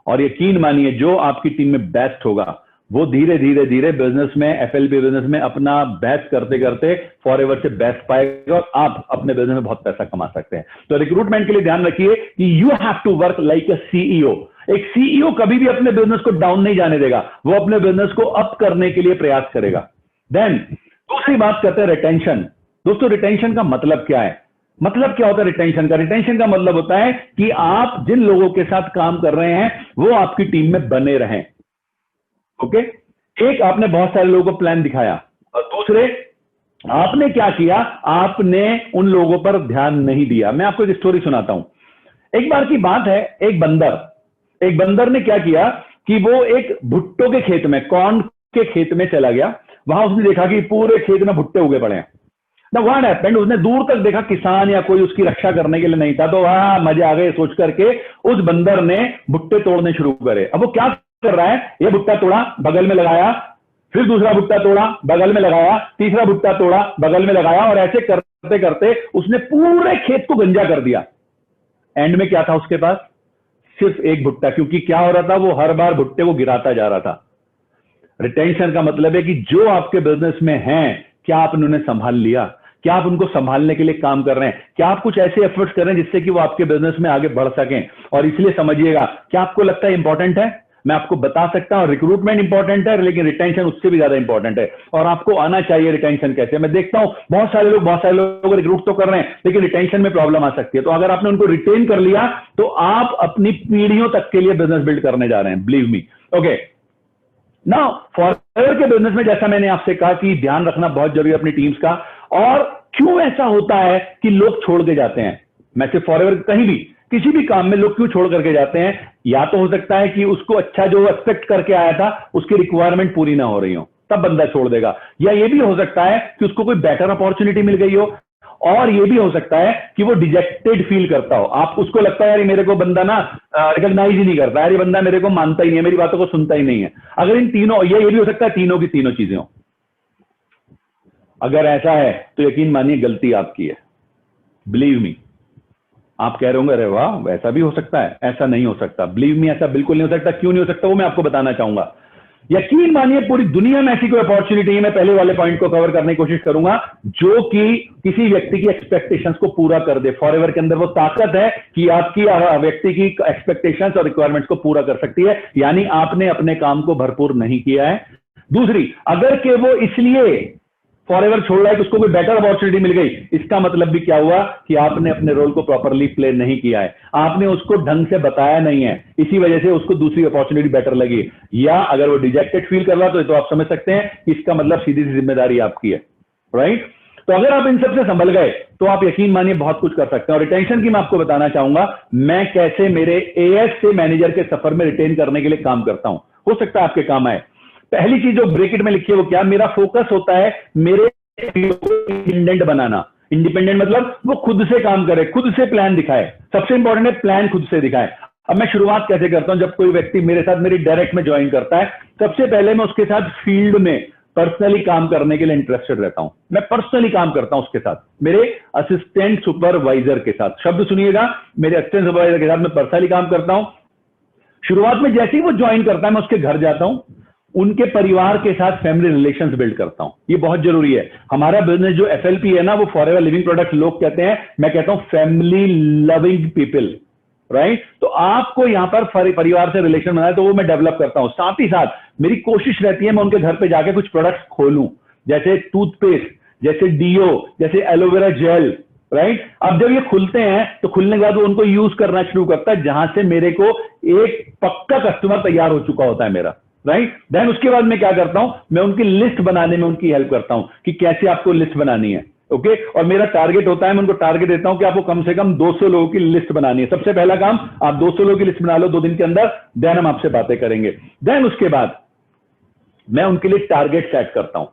और यकीन मानिए, जो आपकी टीम में बेस्ट होगा वो धीरे धीरे धीरे बिजनेस में, एफएलपी बिजनेस में अपना बेस्ट करते करते फॉरएवर से बेस्ट पाएगा, और आप अपने बिजनेस में बहुत पैसा कमा सकते हैं। तो रिक्रूटमेंट के लिए ध्यान रखिए कि you have to work like a CEO. एक सीईओ कभी भी अपने बिजनेस को डाउन नहीं जाने देगा, वो अपने बिजनेस को अप करने के लिए प्रयास करेगा। देन दूसरी बात करते हैं रिटेंशन। दोस्तों, रिटेंशन का मतलब क्या है? मतलब क्या होता है रिटेंशन का? रिटेंशन का मतलब होता है कि आप जिन लोगों के साथ काम कर रहे हैं वो आपकी टीम में बने रहें। ओके? एक, आपने बहुत सारे लोगों को प्लान दिखाया, और दूसरे, आपने क्या किया, आपने उन लोगों पर ध्यान नहीं दिया। मैं आपको एक स्टोरी सुनाता हूं। एक बार की बात है, एक बंदर ने क्या किया कि वो एक भुट्टो के खेत में, कॉर्न के खेत में चला गया। वहां उसने देखा कि पूरे खेत में भुट्टे उगे पड़े हैं। Now what happened? उसने दूर तक देखा, किसान या कोई उसकी रक्षा करने के लिए नहीं था, तो वहां मजे आ गए सोच करके उस बंदर ने भुट्टे तोड़ने शुरू करे। अब वो क्या कर रहा है, ये भुट्टा तोड़ा, बगल में लगाया, फिर दूसरा भुट्टा तोड़ा, बगल में लगाया, तीसरा भुट्टा तोड़ा, बगल में लगाया, और ऐसे करते करते उसने पूरे खेत को गंजा कर दिया। एंड में क्या था उसके पास? सिर्फ एक भुट्टा। क्योंकि क्या हो रहा था, वो हर बार भुट्टे को गिराता जा रहा था। रिटेंशन का मतलब है कि जो आपके बिजनेस में हैं, क्या आपने उन्हें संभाल लिया? क्या आप उनको संभालने के लिए काम कर रहे हैं? क्या आप कुछ ऐसे एफर्ट्स कर रहे हैं जिससे कि वो आपके बिजनेस में आगे बढ़ सकें? और इसलिए समझिएगा, क्या आपको लगता है इंपॉर्टेंट है? मैं आपको बता सकता हूं, रिक्रूटमेंट इंपॉर्टेंट है, लेकिन रिटेंशन उससे भी ज्यादा इंपॉर्टेंट है। और आपको आना चाहिए रिटेंशन कैसे। मैं देखता हूं बहुत सारे लोग रिक्रूट तो कर रहे हैं, लेकिन रिटेंशन में प्रॉब्लम आ सकती है। तो अगर आपने उनको रिटेन कर लिया तो आप अपनी पीढ़ियों तक के लिए बिजनेस बिल्ड करने जा रहे हैं, believe me. Okay, now forever के बिजनेस में जैसा मैंने आपसे कहा कि ध्यान रखना बहुत जरूरी है अपनी टीम्स का। और क्यों ऐसा होता है कि लोग छोड़ के जाते हैं? मैं सिर्फ फॉरएवर, कहीं भी किसी भी काम में लोग क्यों छोड़ करके जाते हैं? या तो हो सकता है कि उसको अच्छा जो एक्सपेक्ट करके आया था उसकी रिक्वायरमेंट पूरी ना हो रही हो, तब बंदा छोड़ देगा। या ये भी हो सकता है कि उसको कोई बेटर अपॉर्चुनिटी मिल गई हो, और ये भी हो सकता है कि वो डिजेक्टेड फील करता हो। आप उसको लगता है यार मेरे को बंदा ना रिकॉग्नाइज ही नहीं करता, यार ये बंदा मेरे को मानता ही नहीं है, मेरी बातों को सुनता ही नहीं है। अगर इन तीनों, ये भी हो सकता है तीनों की तीनों चीजें हो। अगर ऐसा है तो यकीन मानिए गलती आपकी है, बिलीव मी। आप कह रहे होंगे अरे वाह ऐसा भी हो सकता है, ऐसा नहीं हो सकता। बिलीव मी, ऐसा बिल्कुल नहीं हो सकता। क्यों नहीं हो सकता वो मैं आपको बताना चाहूंगा। यकीन मानिए पूरी दुनिया में ऐसी कोई अपॉर्चुनिटी है, मैं पहले वाले पॉइंट को कवर करने की कोशिश करूंगा, जो कि किसी व्यक्ति की एक्सपेक्टेशंस को पूरा कर दे। फॉरएवर के अंदर वो ताकत है कि आपकी व्यक्ति की एक्सपेक्टेशंस और रिक्वायरमेंट्स को पूरा कर सकती है, यानी आपने अपने काम को भरपूर नहीं किया है। दूसरी, अगर कि वो इसलिए फॉरएवर छोड़ रहा है कि उसको कोई बेटर अपॉर्चुनिटी मिल गई, इसका मतलब भी क्या हुआ कि आपने अपने रोल को प्रॉपरली प्ले नहीं किया है, आपने उसको ढंग से बताया नहीं है, इसी वजह से उसको दूसरी अपॉर्चुनिटी बेटर लगी। या अगर वो डिजेक्टेड फील कर रहा तो आप समझ सकते हैं कि इसका मतलब सीधी सी जिम्मेदारी आपकी है, राइट? तो अगर आप इन सबसे संभल गए तो आप यकीन मानिए बहुत कुछ कर सकते हैं। और रिटेंशन की मैं आपको बताना चाहूंगा, मैं कैसे मेरे एएस से मैनेजर के सफर में रिटेन करने के लिए काम करता हूं, हो सकता है आपके काम आए। पहली चीज जो ब्रेकेट में लिखी है वो क्या, मेरा फोकस होता है मेरे इंडिपेंडेंट बनाना। इंडिपेंडेंट मतलब वो खुद से काम करे, खुद से प्लान दिखाए। सबसे इंपॉर्टेंट है प्लान खुद से दिखाए। अब मैं शुरुआत कैसे करता हूं, जब कोई व्यक्ति मेरे साथ मेरी डायरेक्ट में ज्वाइन करता है, सबसे पहले मैं उसके साथ फील्ड में पर्सनली काम करने के लिए इंटरेस्टेड रहता हूं। मैं पर्सनली काम करता हूं उसके साथ, मेरे असिस्टेंट सुपरवाइजर के साथ। शब्द सुनिएगा, मेरे असिस्टेंट सुपरवाइजर के साथ मैं पर्सनली काम करता हूं। शुरुआत में जैसे ही वो ज्वाइन करता है मैं उसके घर जाता हूं, उनके परिवार के साथ फैमिली रिलेशंस बिल्ड करता हूं। ये बहुत जरूरी है। हमारा बिजनेस जो एफएलपी है ना, वो फॉरएवर लिविंग प्रोडक्ट्स लोग कहते हैं, मैं कहता हूं फैमिली लविंग पीपल, राइट? तो आपको यहां पर परिवार से रिलेशन बनाए, तो वो मैं डेवलप करता हूं। साथ ही साथ मेरी कोशिश रहती है मैं उनके घर पे जाके कुछ प्रोडक्ट्स खोलूं, जैसे टूथपेस्ट, जैसे डीओ, जैसे एलोवेरा जेल, राइट। अब जब ये खुलते हैं तो खुलने के बाद वो उनको यूज करना शुरू करता है, जहां से मेरे को एक पक्का कस्टमर तैयार हो चुका होता है मेरा, राइट। देन उसके बाद मैं क्या करता हूं, मैं उनकी लिस्ट बनाने में उनकी हेल्प करता हूं कि कैसे आपको लिस्ट बनानी है, ओके। और मेरा टारगेट होता है, मैं उनको टारगेट देता हूं कि आपको कम से कम 200 लोगों की लिस्ट बनानी है। सबसे पहला काम, आप 200 लोगों की लिस्ट बना लो 2 दिन के अंदर, देन हम आपसे बातें करेंगे। देन उसके बाद मैं उनके लिए टारगेट सेट करता हूं,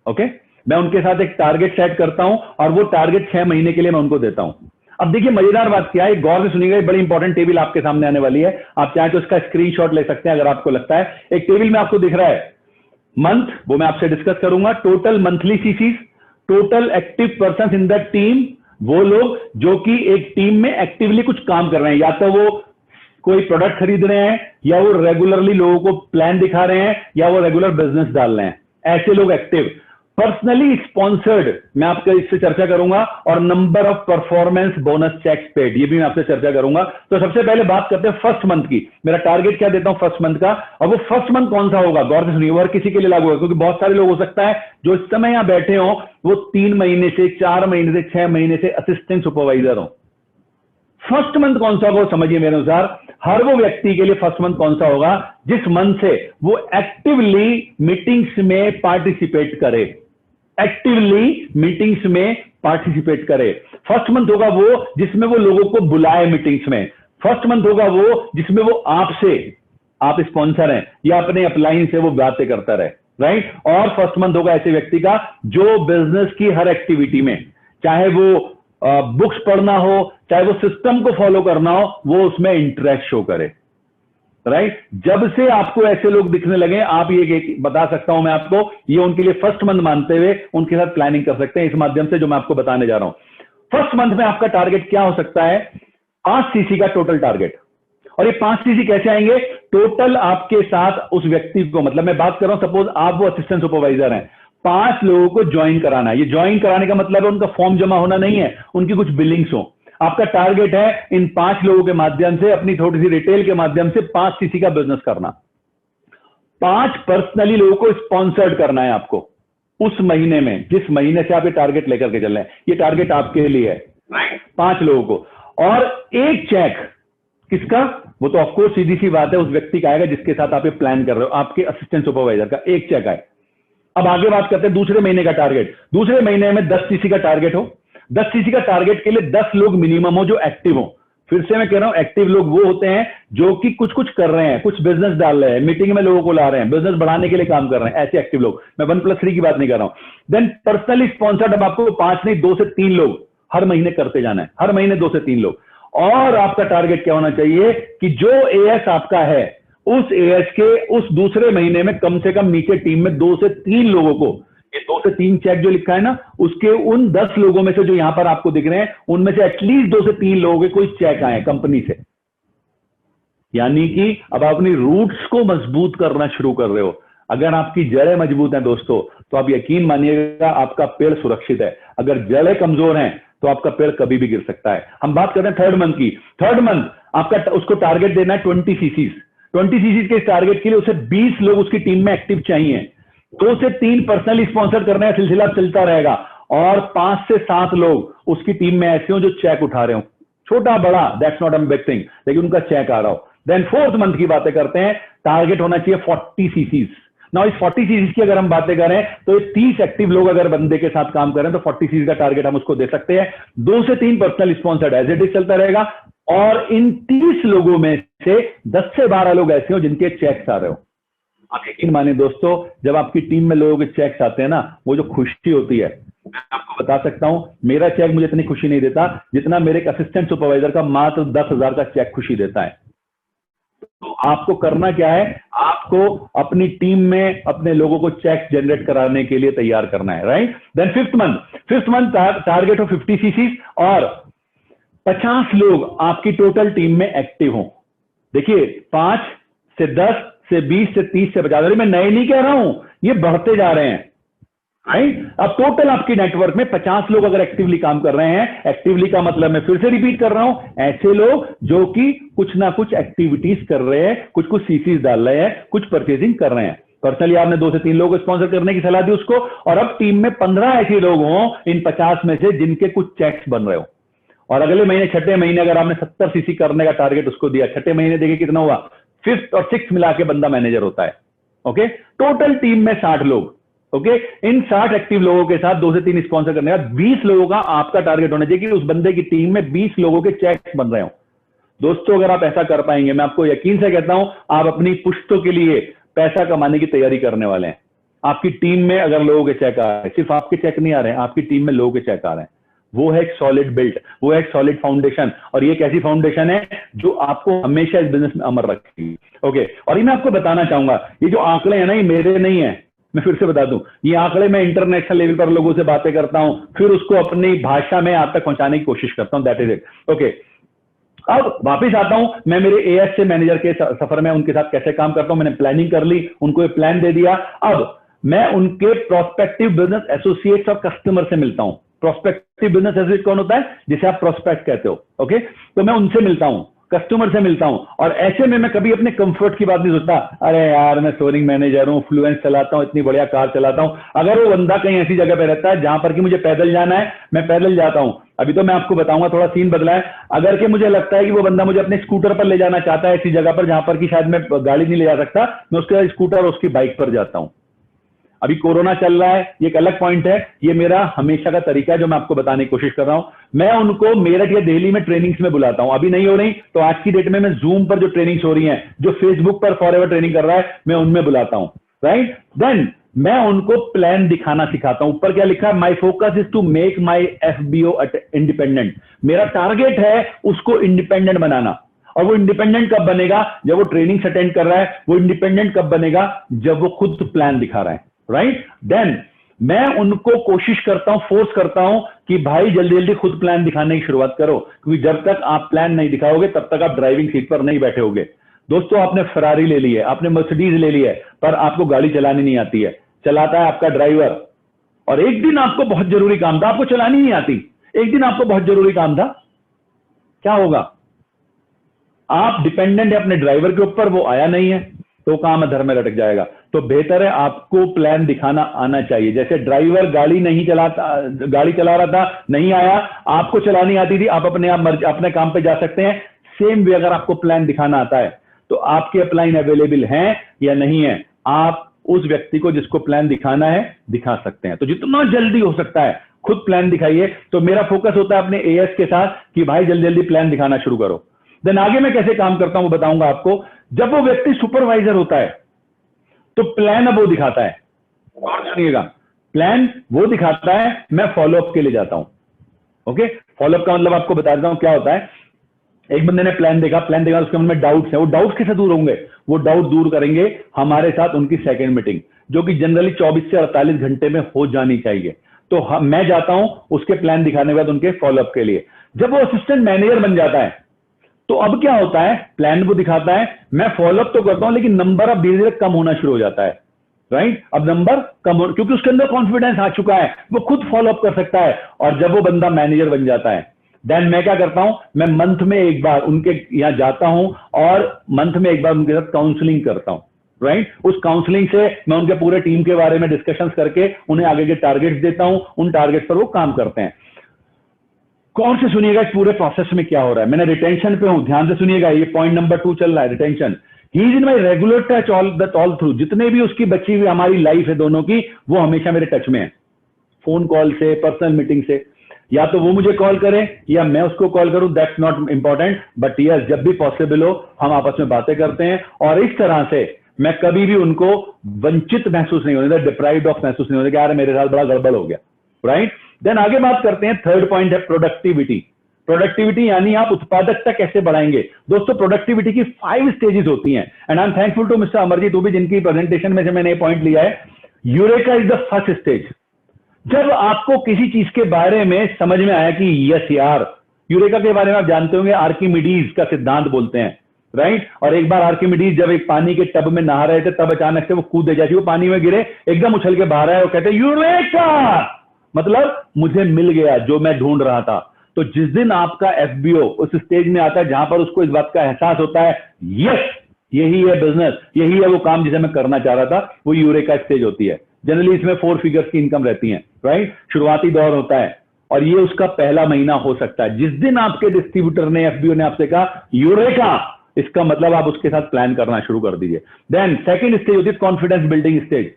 ओके। मैं उनके साथ एक टारगेट सेट करता हूं और वो टारगेट 6 महीने के लिए मैं उनको देता हूं। अब देखिए मजेदार बात क्या है, गौर से सुनिएगा, बड़ी इंपॉर्टेंट टेबल आपके सामने आने वाली है। आप चाहे तो इसका स्क्रीनशॉट ले सकते हैं अगर आपको लगता है। एक टेबल में आपको दिख रहा है मंथ, वो मैं आपसे डिस्कस करूंगा। Total monthly chassis, total active person in the team, वो लोग जो कि एक टीम में एक्टिवली कुछ काम कर रहे हैं, या तो वो कोई प्रोडक्ट खरीद रहे हैं, या वो रेगुलरली लोगों को प्लान दिखा रहे हैं, या वो रेगुलर बिजनेस डाल रहे हैं, ऐसे लोग एक्टिव। पर्सनली स्पॉन्सर्ड, मैं आपके इससे चर्चा करूंगा। और number of performance bonus checks paid, ये भी मैं आपसे चर्चा करूंगा। तो सबसे पहले बात करते हैं फर्स्ट मंथ की। मेरा टारगेट क्या देता हूं फर्स्ट मंथ का, और वो फर्स्ट मंथ कौन सा होगा, गौर से सुनिए, और किसी के लिए लागू होगा, क्योंकि बहुत सारे लोग हो सकता है जो इस समय यहां बैठे हो वो 3 महीने से, 4 महीने से, 6 महीने से असिस्टेंट सुपरवाइजर हो। फर्स्ट मंथ कौन सा होगा समझिए मेरे अनुसार, हर वो व्यक्ति के लिए फर्स्ट मंथ कौन सा होगा जिस मंथ से वो एक्टिवली मीटिंग्स में पार्टिसिपेट करे, एक्टिवली मीटिंग्स में पार्टिसिपेट करे। फर्स्ट मंथ होगा वो जिसमें वो लोगों को बुलाए मीटिंग्स में। फर्स्ट मंथ होगा वो जिसमें वो आपसे, आप स्पॉन्सर हैं या अपने अपलाइन से वो बातें करता रहे, राइट। और फर्स्ट मंथ होगा ऐसे व्यक्ति का जो बिजनेस की हर एक्टिविटी में, चाहे वो बुक्स पढ़ना हो, चाहे वो सिस्टम को फॉलो करना हो, वो उसमें इंटरेस्ट शो करे, राइट। जब से आपको ऐसे लोग दिखने लगे, आप ये बता सकता हूं मैं आपको, ये उनके लिए फर्स्ट मंथ मानते हुए उनके साथ प्लानिंग कर सकते हैं इस माध्यम से जो मैं आपको बताने जा रहा हूं। फर्स्ट मंथ में आपका टारगेट क्या हो सकता है, 5 सीसी का टोटल टारगेट। और ये 5 सीसी कैसे आएंगे, टोटल आपके साथ उस व्यक्ति को, मतलब मैं बात कर रहा हूं सपोज आप वो असिस्टेंट सुपरवाइजर हैं, 5 लोगों को ज्वाइन कराना है। ये ज्वाइन कराने का मतलब है उनका फॉर्म जमा होना नहीं है, उनकी कुछ बिलिंग्स हो। आपका टारगेट है इन 5 लोगों के माध्यम से, अपनी थोड़ी सी रिटेल के माध्यम से 5 सीसी का बिजनेस करना। 5 पर्सनली लोगों को स्पॉन्सर्ड करना है आपको उस महीने में, जिस महीने से आप ये टारगेट लेकर के चल रहे हैं। ये टारगेट आपके लिए है, 5 लोगों को। और एक चेक किसका, वो तो ऑफकोर्स सीधी सी बात है उस व्यक्ति का आएगा जिसके साथ आप ये प्लान कर रहे हो, आपके असिस्टेंट सुपरवाइजर का एक चेक आए। अब आगे बात करते हैं दूसरे महीने का टारगेट। दूसरे महीने में 10 सीसी का टारगेट हो। 10 सीसी का टारगेट के लिए 10 लोग मिनिमम हो जो एक्टिव हो। फिर से मैं कह रहा हूं, एक्टिव लोग वो होते हैं जो कि कुछ कर रहे हैं, कुछ बिजनेस डाल रहे हैं, मीटिंग में लोगों को ला रहे हैं, बिजनेस बढ़ाने के लिए काम कर रहे हैं, ऐसे एक्टिव लोग। मैं 1+3 की बात नहीं कर रहा हूं। देन पर्सनली स्पॉन्सर्ड, अब आपको 5 नहीं 2 से 3 लोग हर महीने करते जाना है, हर महीने 2 से 3 लोग। और आपका टारगेट क्या होना चाहिए कि जो एएस आपका है उस एएस के उस दूसरे महीने में कम से कम नीचे टीम में 2 से 3 लोगों को, ये 2 से 3 चेक जो लिखा है ना, उसके उन 10 लोगों में से जो यहां पर आपको दिख रहे हैं, उनमें से एटलीस्ट 2 से 3 लोगों के कोई चेक आए कंपनी से। यानी कि अब आप अपनी रूट्स को मजबूत करना शुरू कर रहे हो। अगर आपकी जड़ें मजबूत हैं दोस्तों, तो आप यकीन मानिएगा आपका पेड़ सुरक्षित है। अगर जड़ें कमजोर हैं तो आपका पेड़ कभी भी गिर सकता है। हम बात करते हैं थर्ड मंथ की। थर्ड मंथ आपका उसको टारगेट देना है 20 सीसीज। 20 सीसीज के टारगेट के लिए उसे 20 लोग उसकी टीम में एक्टिव चाहिए। 2 से 3 पर्सनली स्पॉन्सर करना है, सिलसिला चलता रहेगा। और 5 से 7 लोग उसकी टीम में ऐसे हो जो चेक उठा रहे हो, छोटा बड़ा that's not a big thing, लेकिन उनका चेक आ रहा हो। देन फोर्थ मंथ की बातें करते हैं, टारगेट होना चाहिए 40 सीसीज। ना इस 40 सीरीज की अगर हम बातें करें तो 30 एक्टिव लोग अगर बंदे के साथ काम करें तो 40 सीरीज का टारगेट हम उसको दे सकते हैं। 2 से 3 personal sponsored as it is चलता रहेगा। और इन 30 लोगों में से 10 से 12 लोग ऐसे हो जिनके चेक्स आ रहे हो। आप यकीन मानिए दोस्तों, जब आपकी टीम में लोगों के चेक्स आते हैं ना, वो जो खुशी होती है, मैं आपको बता सकता हूं, मेरा चेक मुझे इतनी खुशी नहीं देता जितना मेरे एक असिस्टेंट सुपरवाइजर का मात्र 10,000 का चेक खुशी देता है। तो आपको करना क्या है, आपको अपनी टीम में अपने लोगों को चेक जनरेट कराने के लिए तैयार करना है, right. Then fifth month target हो 50 सीसीज और 50 लोग आपकी टोटल टीम में एक्टिव हो। देखिए 5 से 10 से 20 से 30 से 50, मैं नए नहीं कह रहा हूं, ये बढ़ते जा रहे हैं, राइट। अब टोटल आपकी नेटवर्क में 50 लोग अगर एक्टिवली काम कर रहे हैं, एक्टिवली का मतलब मैं फिर से रिपीट कर रहा हूं, ऐसे लोग जो कि कुछ ना कुछ एक्टिविटीज कर रहे हैं, कुछ सीसीज डाल रहे हैं, कुछ परचेजिंग कर रहे हैं। पर्सनली आपने 2 से 3 लोगों को स्पॉन्सर करने की सलाह दी उसको, और अब टीम में 15 ऐसे लोग हों इन 50 में से जिनके कुछ चेक्स बन रहे हो, और अगले महीने 6ठे महीने अगर आपने 70 सीसी करने का टारगेट उसको दिया, 6ठे महीने देखिए कितना हुआ, 5th और 6th मिला के बंदा मैनेजर होता है। ओके, टोटल टीम में 60 लोग। ओके, इन 60 एक्टिव लोगों के साथ 2 से 3 स्पॉन्सर करने का 20 लोगों का आपका टारगेट होना चाहिए कि उस बंदे की टीम में 20 लोगों के चेक्स बन रहे हो। दोस्तों अगर आप ऐसा कर पाएंगे, मैं आपको यकीन से कहता हूं, आप अपनी पुश्तों के लिए पैसा कमाने की तैयारी करने वाले हैं। आपकी टीम में अगर लोगों के चेक आ रहे हैं, सिर्फ आपके चेक नहीं आ रहे हैं, आपकी टीम में लोगों के चेक आ रहे हैं, वो है एक सॉलिड बिल्ट, वो है एक सॉलिड फाउंडेशन, और ये एक ऐसी फाउंडेशन है जो आपको हमेशा इस बिजनेस में अमर रखेगी। ओके, और ये मैं आपको बताना चाहूंगा, ये जो आंकड़े हैं ना, ये मेरे नहीं है, मैं फिर से बता दूं, ये आंकड़े मैं इंटरनेशनल लेवल पर लोगों से बातें करता हूं, फिर उसको अपनी भाषा में आप तक पहुंचाने की कोशिश करता हूं। That is it. ओके, अब वापिस आता हूं, मैं मेरे एएस से मैनेजर के सफर में उनके साथ कैसे काम करता हूं। मैंने प्लानिंग कर ली, उनको एक प्लान दे दिया। अब मैं उनके प्रोस्पेक्टिव बिजनेस एसोसिएट्स और कस्टमर से मिलता हूं। प्रोस्पेक्टिव बिजनेस एसोसिएट कौन होता है? जिसे आप प्रोस्पेक्ट कहते हो। ओके, तो मैं उनसे मिलता हूं, कस्टमर से मिलता हूं, और ऐसे में मैं कभी अपने कंफर्ट की बात नहीं सोचता, अरे यार मैं स्टोरिंग मैनेजर हूं, फ्लुएंस चलाता हूं, इतनी बढ़िया कार चलाता हूं। अगर वो बंदा कहीं ऐसी जगह पे रहता है जहां पर कि मुझे पैदल जाना है, मैं पैदल जाता हूं। अभी तो मैं आपको बताऊंगा, थोड़ा सीन बदला है। अगर कि मुझे लगता है कि वो बंदा मुझे अपने स्कूटर पर ले जाना चाहता है ऐसी जगह पर जहां पर कि शायद मैं गाड़ी नहीं ले जा सकता, मैं उसके स्कूटर और उसकी बाइक पर जाता हूं। अभी कोरोना चल रहा है, ये एक अलग पॉइंट है, ये मेरा हमेशा का तरीका है जो मैं आपको बताने की कोशिश कर रहा हूं। मैं उनको मेरठ या दिल्ली में ट्रेनिंग्स में बुलाता हूं, अभी नहीं हो रही तो आज की डेट में मैं जूम पर जो ट्रेनिंग्स हो रही हैं, जो फेसबुक पर फॉरएवर ट्रेनिंग कर रहा है, मैं उनमें बुलाता हूं। राइट, देन मैं उनको प्लान दिखाना सिखाता हूं। ऊपर क्या लिखा है? My focus is to make my FBO independent. मेरा टारगेट है उसको इंडिपेंडेंट बनाना। और वो इंडिपेंडेंट कब बनेगा? जब वो ट्रेनिंग अटेंड कर रहा है। वो इंडिपेंडेंट कब बनेगा? जब वो खुद प्लान दिखा रहा है। राइट, देन मैं उनको कोशिश करता हूं, फोर्स करता हूं कि भाई जल्दी जल्दी खुद प्लान दिखाने की शुरुआत करो, क्योंकि जब तक आप प्लान नहीं दिखाओगे तब तक आप ड्राइविंग सीट पर नहीं बैठे होगे। दोस्तों, आपने फरारी ले ली है, आपने मर्सिडीज ले ली है, पर आपको गाड़ी चलानी नहीं आती है, चलाता है आपका ड्राइवर। और एक दिन आपको बहुत जरूरी काम था, आपको चलानी नहीं आती, एक दिन आपको बहुत जरूरी काम था, क्या होगा? आप डिपेंडेंट है अपने ड्राइवर के ऊपर, वो आया नहीं है तो काम अधर में लटक जाएगा। तो बेहतर है आपको प्लान दिखाना आना चाहिए। जैसे ड्राइवर गाड़ी चला रहा था, नहीं आया, आपको चलानी आती थी, आप अपने आप अपने काम पे जा सकते हैं। सेम वे अगर आपको प्लान दिखाना आता है तो आपके अपलाइन अवेलेबल हैं या नहीं है, आप उस व्यक्ति को जिसको प्लान दिखाना है दिखा सकते हैं। तो जितना जल्दी हो सकता है खुद प्लान दिखाइए। तो मेरा फोकस होता है अपने एएस के साथ कि भाई जल्दी जल्दी प्लान दिखाना शुरू करो। देन आगे मैं कैसे काम करता हूं वो बताऊंगा आपको। जब वो व्यक्ति सुपरवाइजर होता है तो प्लान अब वो दिखाता है, और सुनिएगा, प्लान वो दिखाता है, मैं फॉलोअप के लिए जाता हूं। ओके, फॉलोअप का मतलब आपको बता देता हूं क्या होता है। एक बंदे ने प्लान देखा, उसके मन में डाउट्स है, वो डाउट्स कैसे दूर होंगे? वो डाउट दूर करेंगे हमारे साथ उनकी सेकंड मीटिंग, जो कि जनरली 24 से 48 घंटे में हो जानी चाहिए। तो मैं जाता हूं उसके प्लान दिखाने के बाद उनके फॉलोअप के लिए। जब वो असिस्टेंट मैनेजर बन जाता है तो अब क्या होता है? प्लान वो दिखाता है, मैं फॉलोअप तो करता हूं, लेकिन नंबर अब धीरे धीरे कम होना शुरू हो जाता है। राइट, अब नंबर कम हो, क्योंकि उसके अंदर कॉन्फिडेंस आ चुका है, वो खुद फॉलोअप कर सकता है। और जब वो बंदा मैनेजर बन जाता है, देन मैं क्या करता हूं, मैं मंथ में एक बार उनके यहां जाता हूं और मंथ में एक बार उनके साथ काउंसलिंग करता हूं। राइट, उस काउंसलिंग से मैं उनके पूरे टीम के बारे में डिस्कशंस करके उन्हें आगे के टारगेट्स देता हूं, उन टारगेट्स पर वो काम करते हैं। कौन से सुनिएगा इस पूरे प्रोसेस में क्या हो रहा है। मैंने रिटेंशन पे हूं, ध्यान से सुनिएगा, ये पॉइंट नंबर 2 चल रहा है, retention. He is in my regular touch all through. जितने भी उसकी बची हुई हमारी लाइफ है दोनों की, वो हमेशा मेरे टच में है, फोन कॉल से, पर्सनल मीटिंग से। या तो वो मुझे कॉल करें या मैं उसको कॉल करूं, that's not important, but yes जब भी पॉसिबल हो हम आपस में बातें करते हैं। और इस तरह से मैं कभी भी उनको वंचित महसूस नहीं होने देता, डिप्राइव्ड ऑफ महसूस नहीं होने देता, यार मेरे साथ बड़ा गड़बड़ हो गया। राइट, देन आगे बात करते हैं, थर्ड पॉइंट है प्रोडक्टिविटी। प्रोडक्टिविटी यानी आप उत्पादकता कैसे बढ़ाएंगे। दोस्तों, प्रोडक्टिविटी की 5 स्टेजेस होती हैं, and I am thankful to mister Amarjeet भी, जिनकी प्रेजेंटेशन में से मैंने ये पॉइंट लिया है। Eureka is the first stage. जब आपको किसी चीज के बारे में समझ में आया कि यस यार, यूरेका के बारे में आप जानते होंगे, आर्किमिडीज का सिद्धांत बोलते हैं। राइट, और एक बार आर्किमिडीज जब एक पानी के टब में नहा रहे थे, तब अचानक से वो कूदे, जैसे वो पानी में गिरे एकदम उछल के बाहर आए और कहते यूरेका, मतलब मुझे मिल गया जो मैं ढूंढ रहा था। तो जिस दिन आपका एफबीओ उस स्टेज में आता है जहां पर उसको इस बात का एहसास होता है, यस यही है बिजनेस, यही है वो काम जिसे मैं करना चाह रहा था, वो यूरेका स्टेज होती है। जनरली इसमें 4 फिगर्स की इनकम रहती है, राइट? शुरुआती दौर होता है और ये उसका पहला महीना हो सकता है। जिस दिन आपके डिस्ट्रीब्यूटर ने, एफबीओ ने आपसे कहा यूरेका, इसका मतलब आप उसके साथ प्लान करना शुरू कर दीजिए। देन सेकंड स्टेज होती है कॉन्फिडेंस बिल्डिंग स्टेज।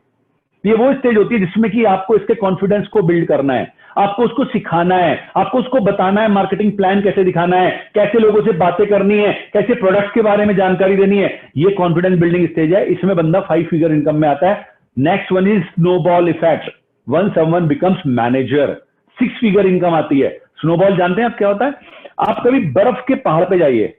ये वो स्टेज होती है जिसमें कि आपको इसके कॉन्फिडेंस को बिल्ड करना है, आपको उसको सिखाना है, आपको उसको बताना है मार्केटिंग प्लान कैसे दिखाना है, कैसे लोगों से बातें करनी है, कैसे प्रोडक्ट के बारे में जानकारी देनी है। ये कॉन्फिडेंस बिल्डिंग स्टेज है, इसमें बंदा 5 फिगर इनकम में आता है। Next one is snowball effect, one someone becomes manager, 6 figure income आती है। स्नोबॉल जानते हैं आप क्या होता है? आप कभी बर्फ के पहाड़ पे जाइए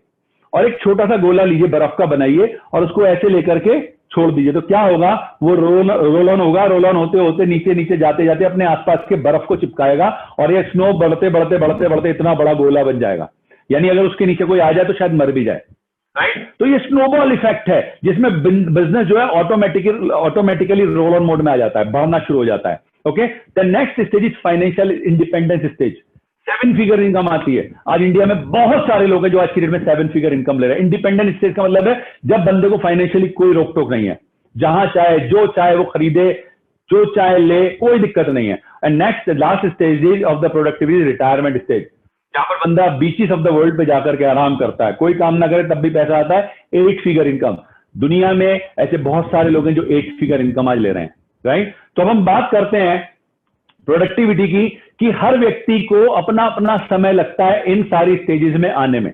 और एक छोटा सा गोला लीजिए, बर्फ का बनाइए और उसको ऐसे लेकर के छोड़ दीजिए, तो क्या होगा? वो रोल ऑन होगा, रोल ऑन होते होते नीचे नीचे जाते जाते अपने आसपास के बर्फ को चिपकाएगा और ये स्नो बढ़ते बढ़ते बढ़ते बढ़ते इतना बड़ा गोला बन जाएगा। यानी अगर उसके नीचे कोई आ जाए तो शायद मर भी जाए, राइट? तो ये स्नोबॉल इफेक्ट है जिसमें बिजनेस जो है ऑटोमेटिकली रोल ऑन मोड में आ जाता है, बढ़ना शुरू हो जाता है। Okay, the next stage is financial independence stage. 7 figure income आती है। आज इंडिया में बहुत सारे लोग हैं जो आज की डेट में 7 फिगर इनकम ले रहे हैं। इंडिपेंडेंट स्टेज का मतलब है जब बंदे को फाइनेंशियली कोई रोक टोक नहीं है, जहां चाहे जो चाहे वो खरीदे, जो चाहे ले, कोई दिक्कत नहीं है। And next last stage of the productivity retirement stage, जहां पर बंदा बीचेस ऑफ द वर्ल्ड पे जाकर के आराम करता है, कोई काम ना करे तब भी पैसा आता है। 8 फिगर इनकम, दुनिया में ऐसे बहुत सारे लोग हैं जो 8 फिगर इनकम आज ले रहे हैं, राइट? तो अब हम बात करते हैं प्रोडक्टिविटी की, कि हर व्यक्ति को अपना अपना समय लगता है इन सारी स्टेजेस में आने में।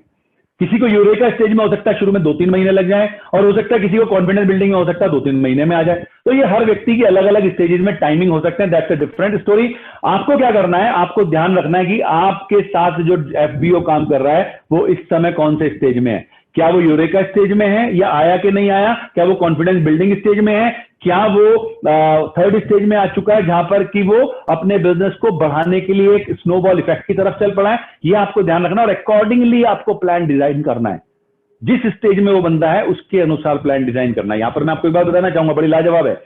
किसी को यूरेका स्टेज में हो सकता है शुरू में 2-3 महीने लग जाए, और हो सकता है किसी को कॉन्फिडेंस बिल्डिंग में हो सकता है 2-3 महीने में आ जाए। तो ये हर व्यक्ति की अलग अलग स्टेजेस में टाइमिंग हो सकते हैं, दैट्स अ डिफरेंट स्टोरी। आपको क्या करना है, आपको ध्यान रखना है कि आपके साथ जो एफबीओ काम कर रहा है वो इस समय कौन से स्टेज में है। क्या वो यूरेका स्टेज में है या आया कि नहीं आया? क्या वो कॉन्फिडेंस बिल्डिंग स्टेज में है? क्या वो थर्ड स्टेज में आ चुका है जहां पर कि वो अपने बिजनेस को बढ़ाने के लिए एक स्नोबॉल इफेक्ट की तरफ चल पड़ा है? ये आपको ध्यान रखना और अकॉर्डिंगली आपको प्लान डिजाइन करना है। जिस स्टेज में वो बंदा है उसके अनुसार प्लान डिजाइन करना है। यहां पर मैं आपको एक बात बताना चाहूंगा, बड़ी लाजवाब है।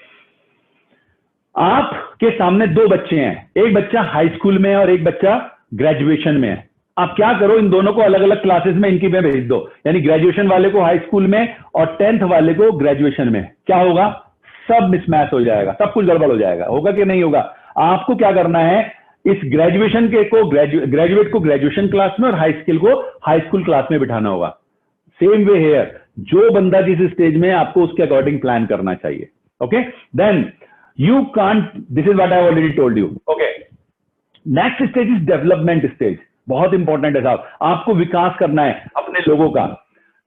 आपके सामने 2 बच्चे हैं, एक बच्चा हाई स्कूल में है और एक बच्चा ग्रेजुएशन में है। आप क्या करो, इन दोनों को अलग अलग क्लासेस में इनकी में भेज दो, यानी ग्रेजुएशन वाले को हाई स्कूल में और 10th वाले को ग्रेजुएशन में। क्या होगा? सब मिसमैच हो जाएगा, सब कुछ गड़बड़ हो जाएगा। होगा कि नहीं होगा? आपको क्या करना है, इस ग्रेजुएशन के को ग्रेजुएट को ग्रेजुएशन क्लास में और हाई स्कूल को हाई स्कूल क्लास में बिठाना होगा। सेम वे हेयर, जो बंदा जिस स्टेज में आपको उसके अकॉर्डिंग प्लान करना चाहिए। Okay, then you can't, this is what I already told you. Okay, next stage is development stage. बहुत इंपॉर्टेंट है साहब, आपको विकास करना है अपने लोगों का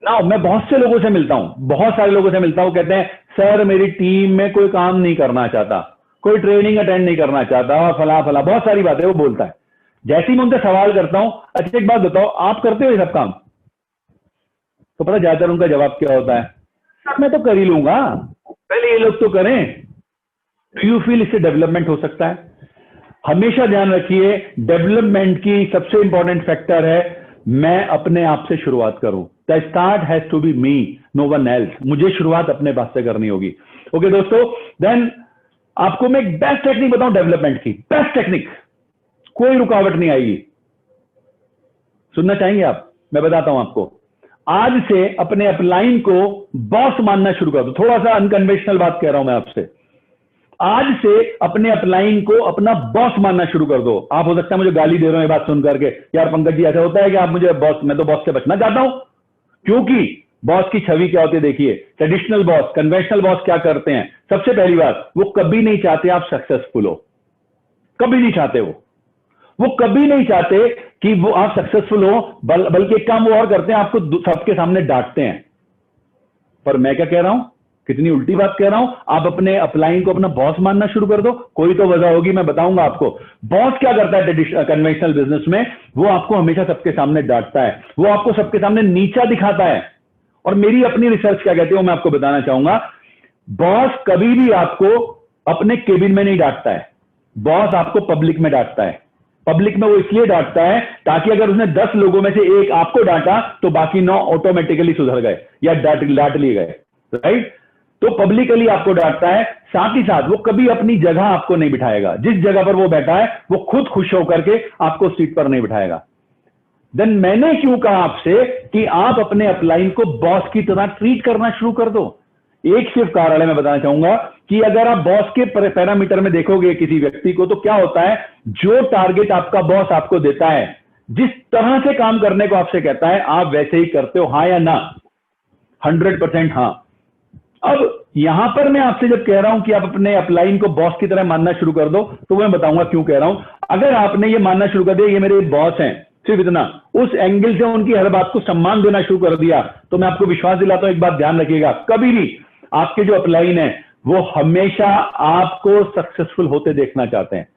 ना। मैं बहुत से लोगों से मिलता हूं, बहुत सारे लोगों से मिलता हूं, कहते हैं सर मेरी टीम में कोई काम नहीं करना चाहता, कोई ट्रेनिंग अटेंड नहीं करना चाहता, और फला फला बहुत सारी बातें वो बोलता है। जैसे ही मैं उनसे सवाल करता हूं, अच्छा एक बात बताओ, आप करते हो ये सब काम? तो पता ज्यादातर उनका जवाब क्या होता है, सर मैं तो कर ही लूंगा, पहले ये लोग तो करें। डू यू फील इससे डेवलपमेंट हो सकता है? हमेशा ध्यान रखिए, डेवलपमेंट की सबसे इंपॉर्टेंट फैक्टर है मैं अपने आप से शुरुआत करूं। The start has to be me, no one else. मुझे शुरुआत अपने पास से करनी होगी। ओके दोस्तों, देन आपको मैं एक बेस्ट टेक्निक बताऊं डेवलपमेंट की, बेस्ट टेक्निक, कोई रुकावट नहीं आएगी। सुनना चाहेंगे आप? मैं बताता हूं आपको। आज से अपने अपलाइन को बॉस मानना शुरू कर दो। थोड़ा सा अनकन्वेंशनल बात कह रहा हूं मैं आपसे। आज से अपने अपलाइन को अपना बॉस मानना शुरू कर दो। आप हो सकता है मुझे गाली दे रहे हो ये बात सुन करके, यार पंकज जी ऐसा होता है कि आप मुझे बॉस, मैं तो बॉस से बचना चाहता हूं। क्योंकि बॉस की छवि क्या होती है देखिए, ट्रेडिशनल बॉस, कन्वेंशनल बॉस क्या करते हैं? सबसे पहली बात, वो कभी नहीं चाहते आप सक्सेसफुल हो, कभी नहीं चाहते। वो कभी नहीं चाहते कि वो आप सक्सेसफुल हो, बल्कि एक काम वो और करते हैं, आपको सबके सामने डांटते हैं। पर मैं क्या कह रहा हूं, कितनी उल्टी बात कह रहा हूं। आप अपने अपलाइन को अपना बॉस मानना शुरू कर दो। कोई तो वजह होगी, मैं बताऊंगा आपको। बॉस क्या करता है कन्वेंशनल बिजनेस में? वो आपको हमेशा सबके सामने डांटता है, वो आपको सबके सामने नीचा दिखाता है। और मेरी अपनी रिसर्च क्या कहती है मैं आपको बताना चाहूंगा। बॉस कभी भी आपको अपने केबिन में नहीं डांटता है, बॉस आपको पब्लिक में डांटता है। पब्लिक में वो इसलिए डांटता है ताकि अगर उसने 10 लोगों में से एक आपको डांटा तो बाकी 9 ऑटोमेटिकली सुधर गए या डांट लिए गए, राइट? तो पब्लिकली आपको डांटता है। साथ ही साथ वो कभी अपनी जगह आपको नहीं बिठाएगा। जिस जगह पर वो बैठा है वो खुद खुश होकर के आपको सीट पर नहीं बिठाएगा। देन मैंने क्यों कहा आपसे कि आप अपने अपलाइन को बॉस की तरह ट्रीट करना शुरू कर दो। एक सिर्फ कारण है, मैं बताना चाहूंगा कि अगर आप बॉस के पैरामीटर में देखोगे किसी व्यक्ति को, तो क्या होता है, जो टारगेट आपका बॉस आपको देता है, जिस तरह से काम करने को आपसे कहता है, आप वैसे ही करते हो, हां या ना? 100% हां। अब यहां पर मैं आपसे जब कह रहा हूं कि आप अपने अपलाइन को बॉस की तरह मानना शुरू कर दो, तो मैं बताऊंगा क्यों कह रहा हूं। अगर आपने ये मानना शुरू कर दिया ये मेरे बॉस हैं, सिर्फ इतना, उस एंगल से उनकी हर बात को सम्मान देना शुरू कर दिया, तो मैं आपको विश्वास दिलाता हूं, एक बात ध्यान रखिएगा, कभी भी आपके जो अपलाइन है वो हमेशा आपको सक्सेसफुल होते देखना चाहते हैं।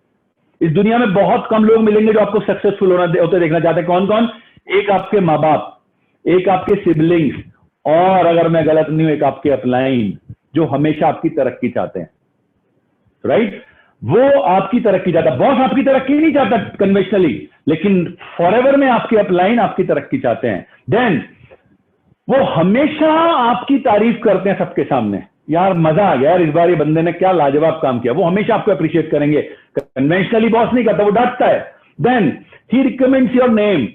इस दुनिया में बहुत कम लोग मिलेंगे जो आपको सक्सेसफुल होते देखना चाहते हैं। कौन कौन? एक आपके माँ बाप, एक आपके सिबलिंग्स, और अगर मैं गलत नहीं हूं, एक आपके अपलाइन, जो हमेशा आपकी तरक्की चाहते हैं। राइट? वो आपकी तरक्की चाहता है। बॉस आपकी तरक्की नहीं चाहता कन्वेंशनली, लेकिन फॉरएवर में आपके अपलाइन आपकी तरक्की चाहते हैं। देन वो हमेशा आपकी तारीफ करते हैं सबके सामने, यार मजा आ गया यार, इस बार ये बंदे ने क्या लाजवाब काम किया। वो हमेशा आपको अप्रिशिएट करेंगे। कन्वेंशनली बॉस नहीं करता, वो डांटता है। Then he recommends your name,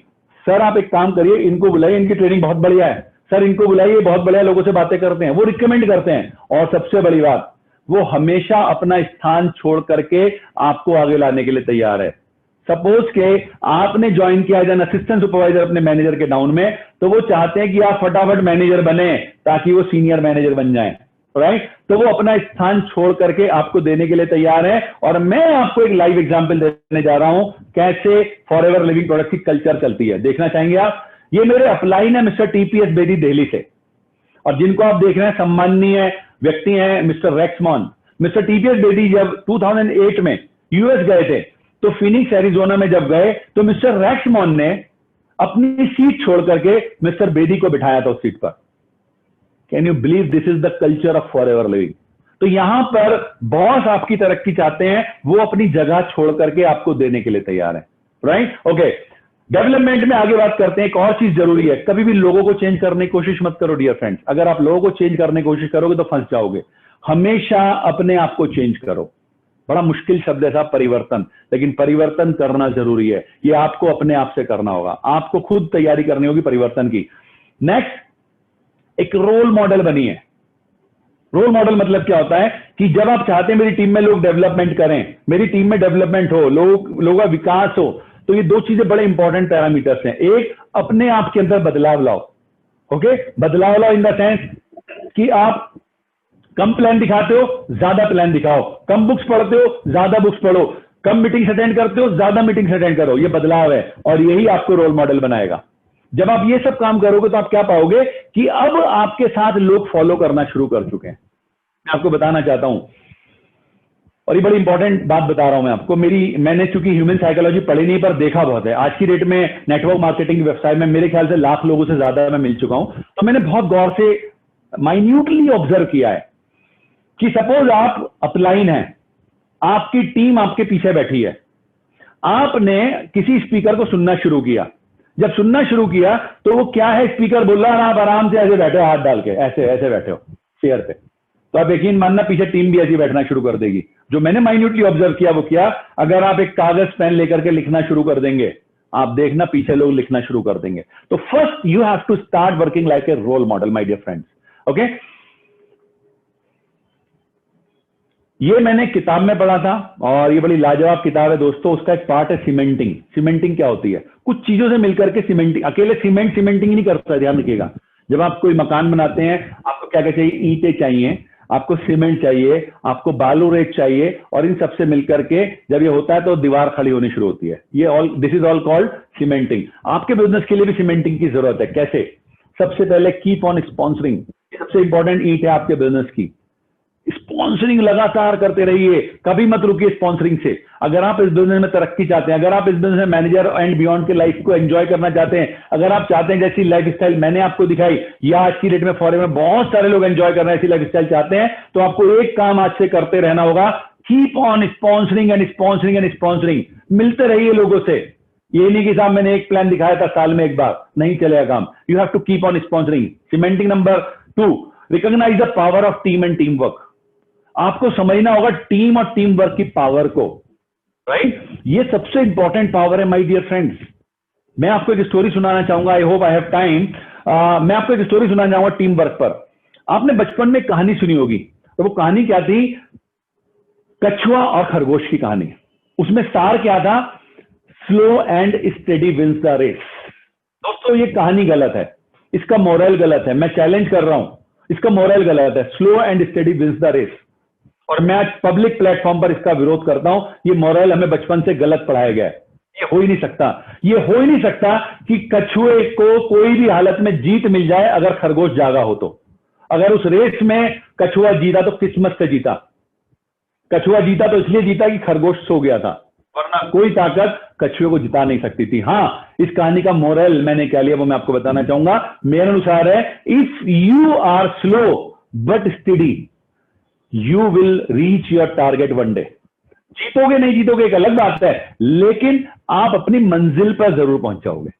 sir आप एक काम करिए, इनको बुलाइए, इनकी ट्रेनिंग बहुत बढ़िया है, सर इनको बुलाइए, बहुत बढ़िया लोगों से बातें करते हैं। वो रिकमेंड करते हैं। और सबसे बड़ी बात, वो हमेशा अपना स्थान छोड़ करके आपको आगे लाने के लिए तैयार है। सपोज के आपने ज्वाइन किया एज एन असिस्टेंट सुपरवाइजर अपने मैनेजर के डाउन में, तो वो चाहते हैं कि आप फटाफट मैनेजर बने ताकि वो सीनियर मैनेजर बन जाएं। राइट? तो वो अपना स्थान छोड़ करके आपको देने के लिए तैयार है। और मैं आपको एक लाइव एग्जांपल देने जा रहा हूं कैसे फॉरएवर लिविंग प्रोडक्ट की कल्चर चलती है। देखना चाहेंगे आप? ये मेरे अपलाइन है मिस्टर टीपीएस बेदी दिल्ली से, और जिनको आप देख रहे हैं सम्माननीय व्यक्ति हैं मिस्टर रेक्समॉन। मिस्टर टीपीएस बेदी जब 2008 में यूएस गए थे, तो फिनिक्स एरिजोना में जब गए, तो मिस्टर रेक्समॉन ने अपनी सीट छोड़ करके मिस्टर बेदी को बिठाया था उस सीट पर। Can you believe this is the culture of forever living? तो यहां पर बॉस आपकी तरक्की चाहते हैं, वो अपनी जगह छोड़ करके आपको देने के लिए तैयार है। राइट? ओके, डेवलपमेंट में आगे बात करते हैं। एक और चीज जरूरी है, कभी भी लोगों को चेंज करने की कोशिश मत करो डियर फ्रेंड्स। अगर आप लोगों को चेंज करने की कोशिश करोगे तो फंस जाओगे। हमेशा अपने आप को चेंज करो। बड़ा मुश्किल शब्द है साहब परिवर्तन, लेकिन परिवर्तन करना जरूरी है। ये आपको अपने आप से करना होगा, आपको खुद तैयारी करनी होगी परिवर्तन की। नेक्स्ट, एक रोल मॉडल बनिए। रोल मॉडल मतलब क्या होता है कि जब आप चाहते हैं मेरी टीम में लोग डेवलपमेंट करें, मेरी टीम में डेवलपमेंट हो, लोगों का विकास हो, तो ये दो चीजें बड़े इंपॉर्टेंट पैरामीटर्स हैं। एक, अपने आप के अंदर बदलाव लाओ। ओके, बदलाव लाओ इन द सेंस कि आप कम प्लान दिखाते हो, ज्यादा प्लान दिखाओ। कम बुक्स पढ़ते हो, ज्यादा बुक्स पढ़ो। कम मीटिंग्स अटेंड करते हो, ज्यादा मीटिंग्स अटेंड करो। ये बदलाव है, और यही आपको रोल मॉडल बनाएगा। जब आप ये सब काम करोगे तो आप क्या पाओगे कि अब आपके साथ लोग फॉलो करना शुरू कर चुके हैं। मैं आपको बताना चाहता हूं, और ये बड़ी इंपॉर्टेंट बात बता रहा हूं मैं आपको। मैंने चूंकि ह्यूमन साइकोलॉजी पढ़ी नहीं, पर देखा बहुत है। आज की डेट में नेटवर्क मार्केटिंग व्यवसाय में मेरे ख्याल से लाख लोगों से ज्यादा मैं मिल चुका हूं, तो मैंने बहुत गौर से माइन्यूटली ऑब्जर्व किया है कि सपोज आप अपलाइन हैं, आपकी टीम आपके पीछे बैठी है, आपने किसी स्पीकर को सुनना शुरू किया। जब सुनना शुरू किया तो वो क्या है, स्पीकर बोल रहा है, आप आराम से ऐसे बैठे हो, हाथ डाल के ऐसे ऐसे बैठे हो चेयर पे, तो आप यकीन मानना पीछे टीम भी ऐसी बैठना शुरू कर देगी। जो मैंने माइन्यूटली ऑब्जर्व किया वो क्या, अगर आप एक कागज पेन लेकर के लिखना शुरू कर देंगे, आप देखना पीछे लोग लिखना शुरू कर देंगे। तो first you have to start working like a role model my dear friends. Okay, ये मैंने किताब में पढ़ा था, और ये बड़ी लाजवाब किताब है दोस्तों। उसका एक पार्ट है सीमेंटिंग। सीमेंटिंग क्या होती है? कुछ चीजों से मिलकर के सीमेंटिंग। अकेले सीमेंटिंग नहीं करता, ध्यान रखिएगा। जब आप कोई मकान बनाते हैं, आपको क्या क्या चाहिए? ईंटें चाहिए, आपको सीमेंट चाहिए, आपको बालू रेत चाहिए, और इन सबसे मिलकर के जब ये होता है तो दीवार खड़ी होनी शुरू होती है। ये all, this is all called cementing. आपके बिजनेस के लिए भी सीमेंटिंग की जरूरत है। कैसे? सबसे पहले कीप ऑन स्पॉन्सरिंग। सबसे इंपॉर्टेंट ईंट है आपके बिजनेस की। स्पॉन्सरिंग लगातार करते रहिए, कभी मत रुकिए स्पॉन्सरिंग से। अगर आप इस बिजनेस में तरक्की चाहते हैं, अगर आप इस बिजनेस में मैनेजर एंड बियॉन्ड के लाइफ को एंजॉय करना चाहते हैं, अगर आप चाहते हैं जैसी लाइफस्टाइल मैंने आपको दिखाई, या आज की डेट में फॉरेन में बहुत सारे लोग एंजॉय कर रहे हैं, ऐसी लाइफस्टाइल चाहते हैं, तो आपको एक काम आज से करते रहना होगा, keep on sponsoring and sponsoring and sponsoring. मिलते रहिए लोगों से। ये नहीं कि साहब मैंने एक प्लान दिखाया था साल में एक बार, नहीं चलेगा काम। You have to keep on sponsoring. Cementing number 2, recognise the power of team and team work. आपको समझना होगा टीम और टीम वर्क की पावर को। राइट? ये सबसे इंपॉर्टेंट पावर है माय डियर फ्रेंड्स। मैं आपको एक स्टोरी सुनाना चाहूंगा, I hope I have time. मैं आपको एक स्टोरी सुनाना चाहूंगा टीम वर्क पर। आपने बचपन में कहानी सुनी होगी, तो वो कहानी क्या थी? कछुआ और खरगोश की कहानी। उसमें सार क्या था? Slow and steady wins the race. दोस्तों ये कहानी गलत है, इसका मोरल गलत है, मैं चैलेंज कर रहा हूं, इसका मोरल गलत है। Slow and steady wins the race, और मैं आज पब्लिक प्लेटफॉर्म पर इसका विरोध करता हूं। ये मोरल हमें बचपन से गलत पढ़ाया गया है। ये हो ही नहीं सकता, ये हो ही नहीं सकता कि कछुए को कोई भी हालत में जीत मिल जाए अगर खरगोश जागा हो तो। अगर उस रेस में कछुआ जीता तो किस्मत से जीता। कछुआ जीता तो इसलिए जीता कि खरगोश सो गया था, वरना कोई ताकत कछुए को जिता नहीं सकती थी। हां, इस कहानी का मोरल मैंने क्या लिया वो मैं आपको बताना चाहूंगा। मेरे अनुसार है, if you are slow but steady you will reach your target one day. जीतोगे नहीं जीतोगे एक अलग बात है, लेकिन आप अपनी मंजिल पर जरूर पहुंच जाओगे,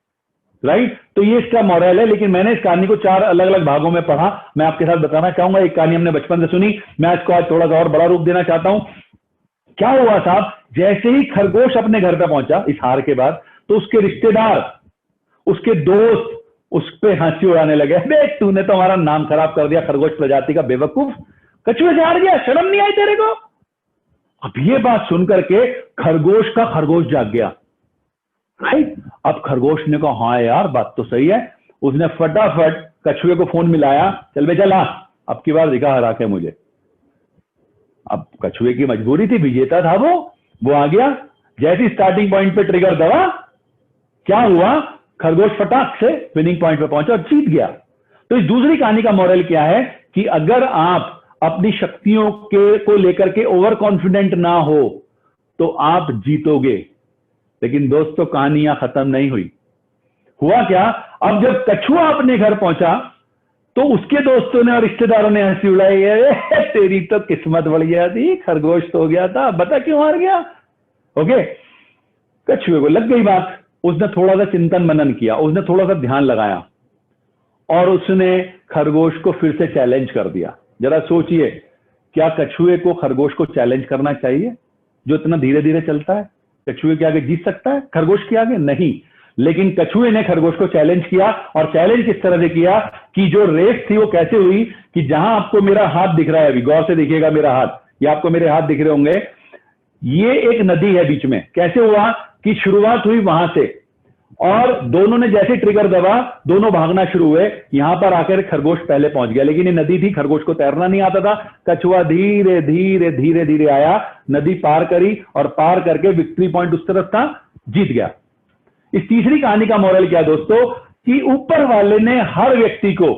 राइट? तो ये इसका मॉरल है। लेकिन मैंने इस कहानी को 4 अलग अलग भागों में पढ़ा, मैं आपके साथ बताना चाहूंगा। एक कहानी हमने बचपन से सुनी, मैं इसको आज थोड़ा सा और बड़ा रूप देना चाहता हूं। क्या हुआ साहब, जैसे ही खरगोश अपने घर पर पहुंचा इस हार के बाद, तो उसके रिश्तेदार, उसके दोस्त उस पर हंसी उड़ाने लगे। अबे तूने तो हमारा नाम खराब कर दिया, खरगोश प्रजाति का बेवकूफ, कछुए से हार गया, शर्म नहीं आई तेरे को? अब ये बात सुनकर के खरगोश का खरगोश जाग गया, राइट? अब खरगोश ने कहा हाँ यार बात तो सही है। उसने फटाफट कछुए को फोन मिलाया, चल बे चला, अब की बार दिखा हरा के मुझे। अब कछुए की मजबूरी थी, विजेता था वो आ गया। जैसी स्टार्टिंग पॉइंट पे ट्रिगर दबा, क्या हुआ? खरगोश फटाक से विनिंग पॉइंट पे पहुंचा और जीत गया। तो इस दूसरी कहानी का मॉरल क्या है कि अगर आप अपनी शक्तियों को लेकर के ओवर कॉन्फिडेंट ना हो तो आप जीतोगे। लेकिन दोस्तों कहानियां खत्म नहीं हुई। हुआ क्या? अब जब कछुआ अपने घर पहुंचा तो उसके दोस्तों ने और रिश्तेदारों ने हंसी उड़ाई, तेरी तो किस्मत बढ़िया थी, खरगोश तो हो गया था, बता क्यों हार गया? ओके, कछुए को लग गई बात। उसने थोड़ा सा चिंतन मनन किया, उसने थोड़ा सा ध्यान लगाया और उसने खरगोश को फिर से चैलेंज कर दिया। जरा सोचिए, क्या कछुए को खरगोश को चैलेंज करना चाहिए जो इतना धीरे धीरे चलता है? कछुए के आगे जीत सकता है खरगोश के आगे? नहीं। लेकिन कछुए ने खरगोश को चैलेंज किया, और चैलेंज किस तरह से किया कि जो रेस थी वो कैसे हुई कि जहां आपको मेरा हाथ दिख रहा है, अभी गौर से देखिएगा मेरा हाथ, ये आपको मेरे हाथ दिख रहे होंगे, ये एक नदी है बीच में। कैसे हुआ कि शुरुआत हुई वहां से, और दोनों ने जैसे ट्रिगर दबा दोनों भागना शुरू हुए। यहां पर आकर खरगोश पहले पहुंच गया, लेकिन ये नदी थी, खरगोश को तैरना नहीं आता था। कछुआ धीरे धीरे धीरे धीरे आया, नदी पार करी और पार करके विक्ट्री पॉइंट उस तरफ था, जीत गया। इस तीसरी कहानी का मोरल क्या दोस्तों कि ऊपर वाले ने हर व्यक्ति को,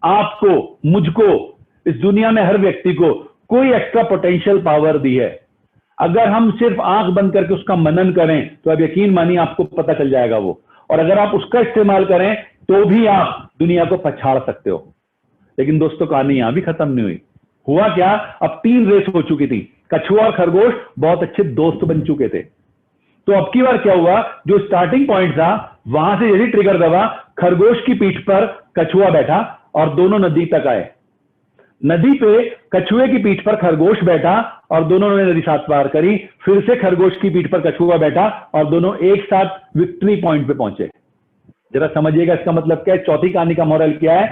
आपको, मुझको, इस दुनिया में हर व्यक्ति को कोई एक्स्ट्रा पोटेंशियल पावर दी है। अगर हम सिर्फ आंख बंद करके उसका मनन करें तो अब यकीन मानिए आपको पता चल जाएगा वो, और अगर आप उसका इस्तेमाल करें तो भी आप दुनिया को पछाड़ सकते हो। लेकिन दोस्तों कहानी यहां भी खत्म नहीं हुई। हुआ क्या? अब 3 रेस हो चुकी थी, कछुआ और खरगोश बहुत अच्छे दोस्त बन चुके थे। तो अब की बार क्या हुआ, जो स्टार्टिंग पॉइंट था वहां से यदि ट्रिगर दबा, खरगोश की पीठ पर कछुआ बैठा और दोनों नदी तक आए। नदी पे कछुए की पीठ पर खरगोश बैठा और दोनों ने नदी साथ पार करी। फिर से खरगोश की पीठ पर कछुआ बैठा और दोनों एक साथ विक्ट्री पॉइंट पे पहुंचे। जरा समझिएगा इसका मतलब क्या है। चौथी कहानी का मोरल क्या है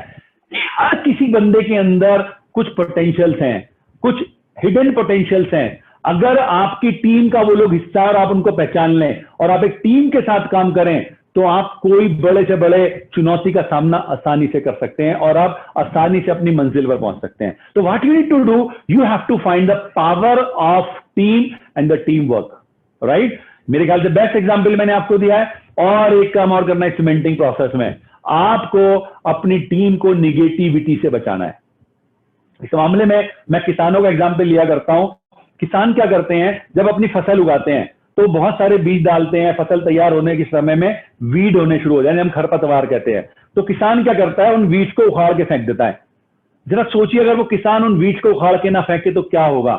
कि हर किसी बंदे के अंदर कुछ पोटेंशियल्स हैं, कुछ हिडन पोटेंशियल्स हैं। अगर आपकी टीम का वो लोग हिस्सा और आप उनको पहचान लें और आप एक टीम के साथ काम करें तो आप कोई बड़े से बड़े चुनौती का सामना आसानी से कर सकते हैं और आप आसानी से अपनी मंजिल पर पहुंच सकते हैं। तो what you need to do, you have to find the power of team and the team work, right? मेरे ख्याल से बेस्ट एग्जांपल मैंने आपको दिया है। और एक काम और करना है सीमेंटिंग प्रोसेस में, आपको अपनी टीम को निगेटिविटी से बचाना है। इस मामले में मैं किसानों का एग्जाम्पल लिया करता हूं। किसान क्या करते हैं, जब अपनी फसल उगाते हैं तो बहुत सारे बीज डालते हैं, फसल तैयार होने के समय में वीड होने शुरू हो जाए, हम खरपतवार कहते हैं। तो किसान क्या करता है, उन वीड्स को उखाड़ के फेंक देता है। जरा सोचिए अगर वो किसान उन वीड्स को उखाड़ के ना फेंके तो क्या होगा?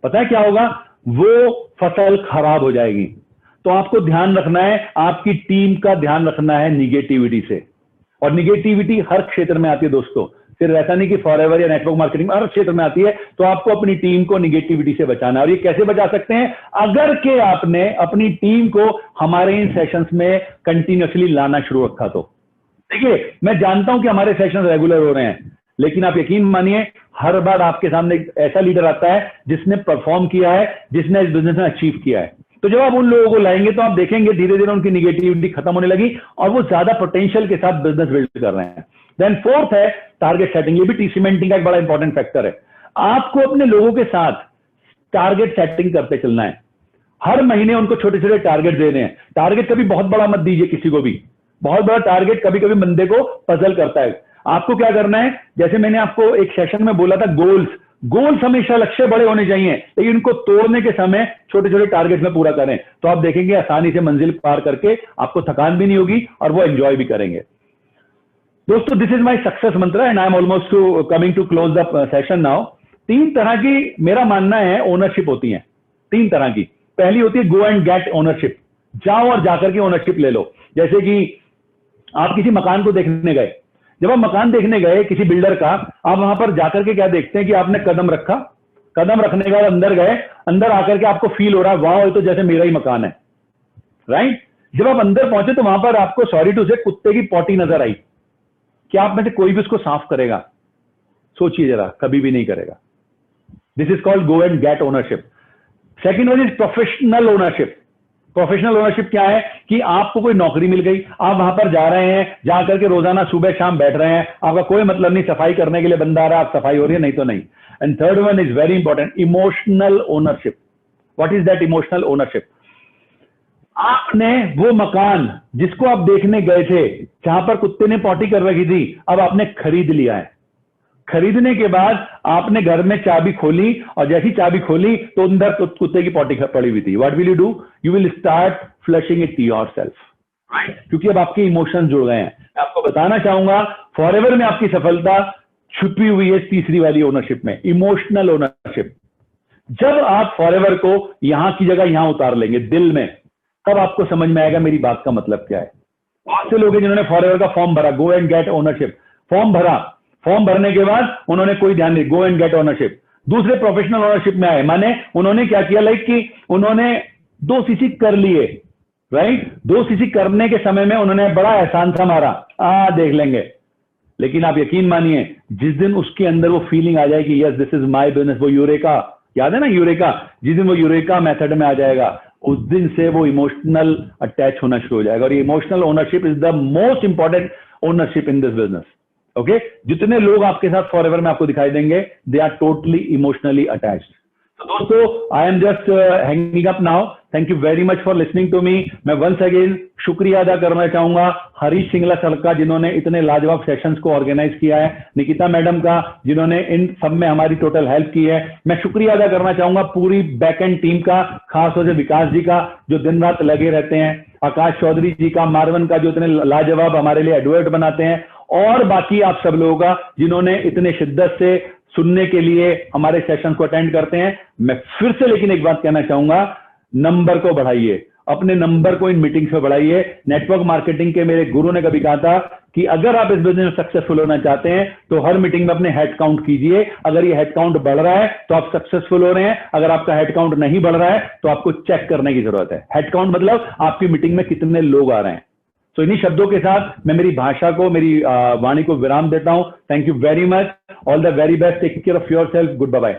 पता है क्या होगा? वो फसल खराब हो जाएगी। तो आपको ध्यान रखना है, आपकी टीम का ध्यान रखना है निगेटिविटी से। और निगेटिविटी हर क्षेत्र में आती है दोस्तों। सिर्फ ऐसा नहीं कि फॉरएवर या नेटवर्क मार्केटिंग हर क्षेत्र में आती है, तो आपको अपनी टीम को निगेटिविटी से बचाना है। और ये कैसे बचा सकते हैं? अगर के आपने अपनी टीम को हमारे इन सेशंस में कंटिन्यूअसली लाना शुरू रखा तो। देखिए, मैं जानता हूं कि हमारे सेशन रेगुलर हो रहे हैं, लेकिन आप यकीन मानिए हर बार आपके सामने एक ऐसा लीडर आता है जिसने परफॉर्म किया है, जिसने इस बिजनेस में अचीव किया है। तो जब आप उन लोगों को लाएंगे तो आप देखेंगे धीरे धीरे उनकी निगेटिविटी खत्म होने लगी और वो ज्यादा पोटेंशियल के साथ बिजनेस बिल्ड कर रहे हैं। देन फोर्थ है टारगेट सेटिंग। ये भी टी सीमेंटिंग का एक बड़ा इंपॉर्टेंट फैक्टर है। आपको अपने लोगों के साथ टारगेट सेटिंग करते चलना है। हर महीने उनको छोटे छोटे टारगेट देने हैं। टारगेट कभी बहुत बड़ा मत दीजिए किसी को भी। बहुत बड़ा टारगेट कभी कभी बंदे को पजल करता है। आपको क्या करना है, जैसे मैंने आपको एक सेशन में बोला था, गोल्स हमेशा लक्ष्य बड़े होने चाहिए, लेकिन इनको तोड़ने के समय छोटे छोटे टारगेट में पूरा करें, तो आप देखेंगे आसानी से मंजिल पार करके आपको थकान भी नहीं होगी और वो एंजॉय भी करेंगे। दोस्तों, this is my success mantra and I am almost coming to close the session now. 3 तरह की मेरा मानना है ओनरशिप होती है। 3 तरह की। पहली होती है गो एंड गेट ओनरशिप। जाओ और जाकर के ओनरशिप ले लो। जैसे कि आप किसी मकान को देखने गए, जब आप मकान देखने गए किसी बिल्डर का, आप वहां पर जाकर के क्या देखते हैं कि आपने कदम रखा, कदम रखने के बाद अंदर गए, अंदर आकर के आपको फील हो रहा है वाह ये तो जैसे मेरा ही मकान है, राइट। जब आप अंदर पहुंचे तो वहां पर आपको सॉरी टू से कुत्ते की पॉटी नजर आई। क्या आप में से कोई भी उसको साफ करेगा? सोचिए जरा, कभी भी नहीं करेगा। This is called go and get ownership. Second one is professional ownership. Professional ownership क्या है कि आपको कोई नौकरी मिल गई, आप वहां पर जा रहे हैं, जाकर के रोजाना सुबह शाम बैठ रहे हैं, आपका कोई मतलब नहीं, सफाई करने के लिए बंदा आ रहा है, आप सफाई हो रही है, नहीं तो नहीं। And third one is very important, emotional ownership. What is that emotional ownership? आपने वो मकान जिसको आप देखने गए थे, जहां पर कुत्ते ने पॉटी कर रखी थी, अब आपने खरीद लिया है। खरीदने के बाद आपने घर में चाबी खोली और जैसी चाबी खोली तो अंदर कुत्ते की पॉटी पड़ी हुई थी। What will you do? You will start flushing it yourself, right? क्योंकि अब आपके इमोशन जुड़ गए हैं। मैं आपको बताना चाहूंगा फॉरएवर में आपकी सफलता छुपी हुई है तीसरी वाली ओनरशिप में, इमोशनल ओनरशिप। जब आप फॉरएवर को यहां की जगह यहां उतार लेंगे दिल में, तब आपको समझ में आएगा मेरी बात का मतलब क्या है। बहुत से लोग हैं जिन्होंने फॉरएवर का फॉर्म भरा, go and get ownership, form भरा, फॉर्म भरने के बाद उन्होंने कोई ध्यान नहीं, गो एंड गेट ओनरशिप। दूसरे प्रोफेशनल ओनरशिप में आए, माने उन्होंने क्या किया, लाइक कि उन्होंने 2 सीसी कर लिए, राइट। 2 सीसी करने के समय में उन्होंने बड़ा एहसान था मारा, देख लेंगे। लेकिन आप यकीन मानिए जिस दिन उसके अंदर वो फीलिंग आ जाएगी yes this is my business, वो यूरेका, याद है ना यूरेका, जिस दिन वो यूरेका मेथड में आ जाएगा उस दिन से वो इमोशनल अटैच होना शुरू हो जाएगा। और ये emotional ownership is the most important ownership in this business. Okay, जितने लोग आपके साथ फॉरएवर में आपको दिखाई देंगे they are totally emotionally attached. तो दोस्तों, I am just hanging up now. Thank you very much for listening to me. मैं वंस अगेन शुक्रिया अदा करना चाहूंगा हरीश सिंगला सर का, जिन्होंने इतने लाजवाब सेशंस को ऑर्गेनाइज किया है, निकिता मैडम का जिन्होंने इन सब में हमारी टोटल हेल्प की है। मैं शुक्रिया अदा करना चाहूंगा पूरी बैक एंड टीम का, खासतौर से विकास जी का जो दिन रात लगे रहते हैं, आकाश चौधरी जी का, मारवन का जो इतने लाजवाब हमारे लिए एडवर्ट बनाते हैं, और बाकी आप सब लोगों का जिन्होंने इतने शिद्दत से सुनने के लिए हमारे सेशन को अटेंड करते हैं। मैं फिर से लेकिन एक बात कहना चाहूंगा, नंबर को बढ़ाइए, अपने नंबर को इन मीटिंग्स में बढ़ाइए। नेटवर्क मार्केटिंग के मेरे गुरु ने कभी कहा था कि अगर आप इस बिजनेस में सक्सेसफुल होना चाहते हैं तो हर मीटिंग में अपने हेड काउंट कीजिए। अगर ये हेड काउंट बढ़ रहा है तो आप सक्सेसफुल हो रहे हैं, अगर आपका हेड काउंट नहीं बढ़ रहा है तो आपको चेक करने की जरूरत है। हेड काउंट मतलब आपकी मीटिंग में कितने लोग आ रहे हैं। तो इन्हीं शब्दों के साथ मैं मेरी भाषा को, मेरी वाणी को विराम देता हूं। Thank you very much, all the very best, take care of your self, good bye.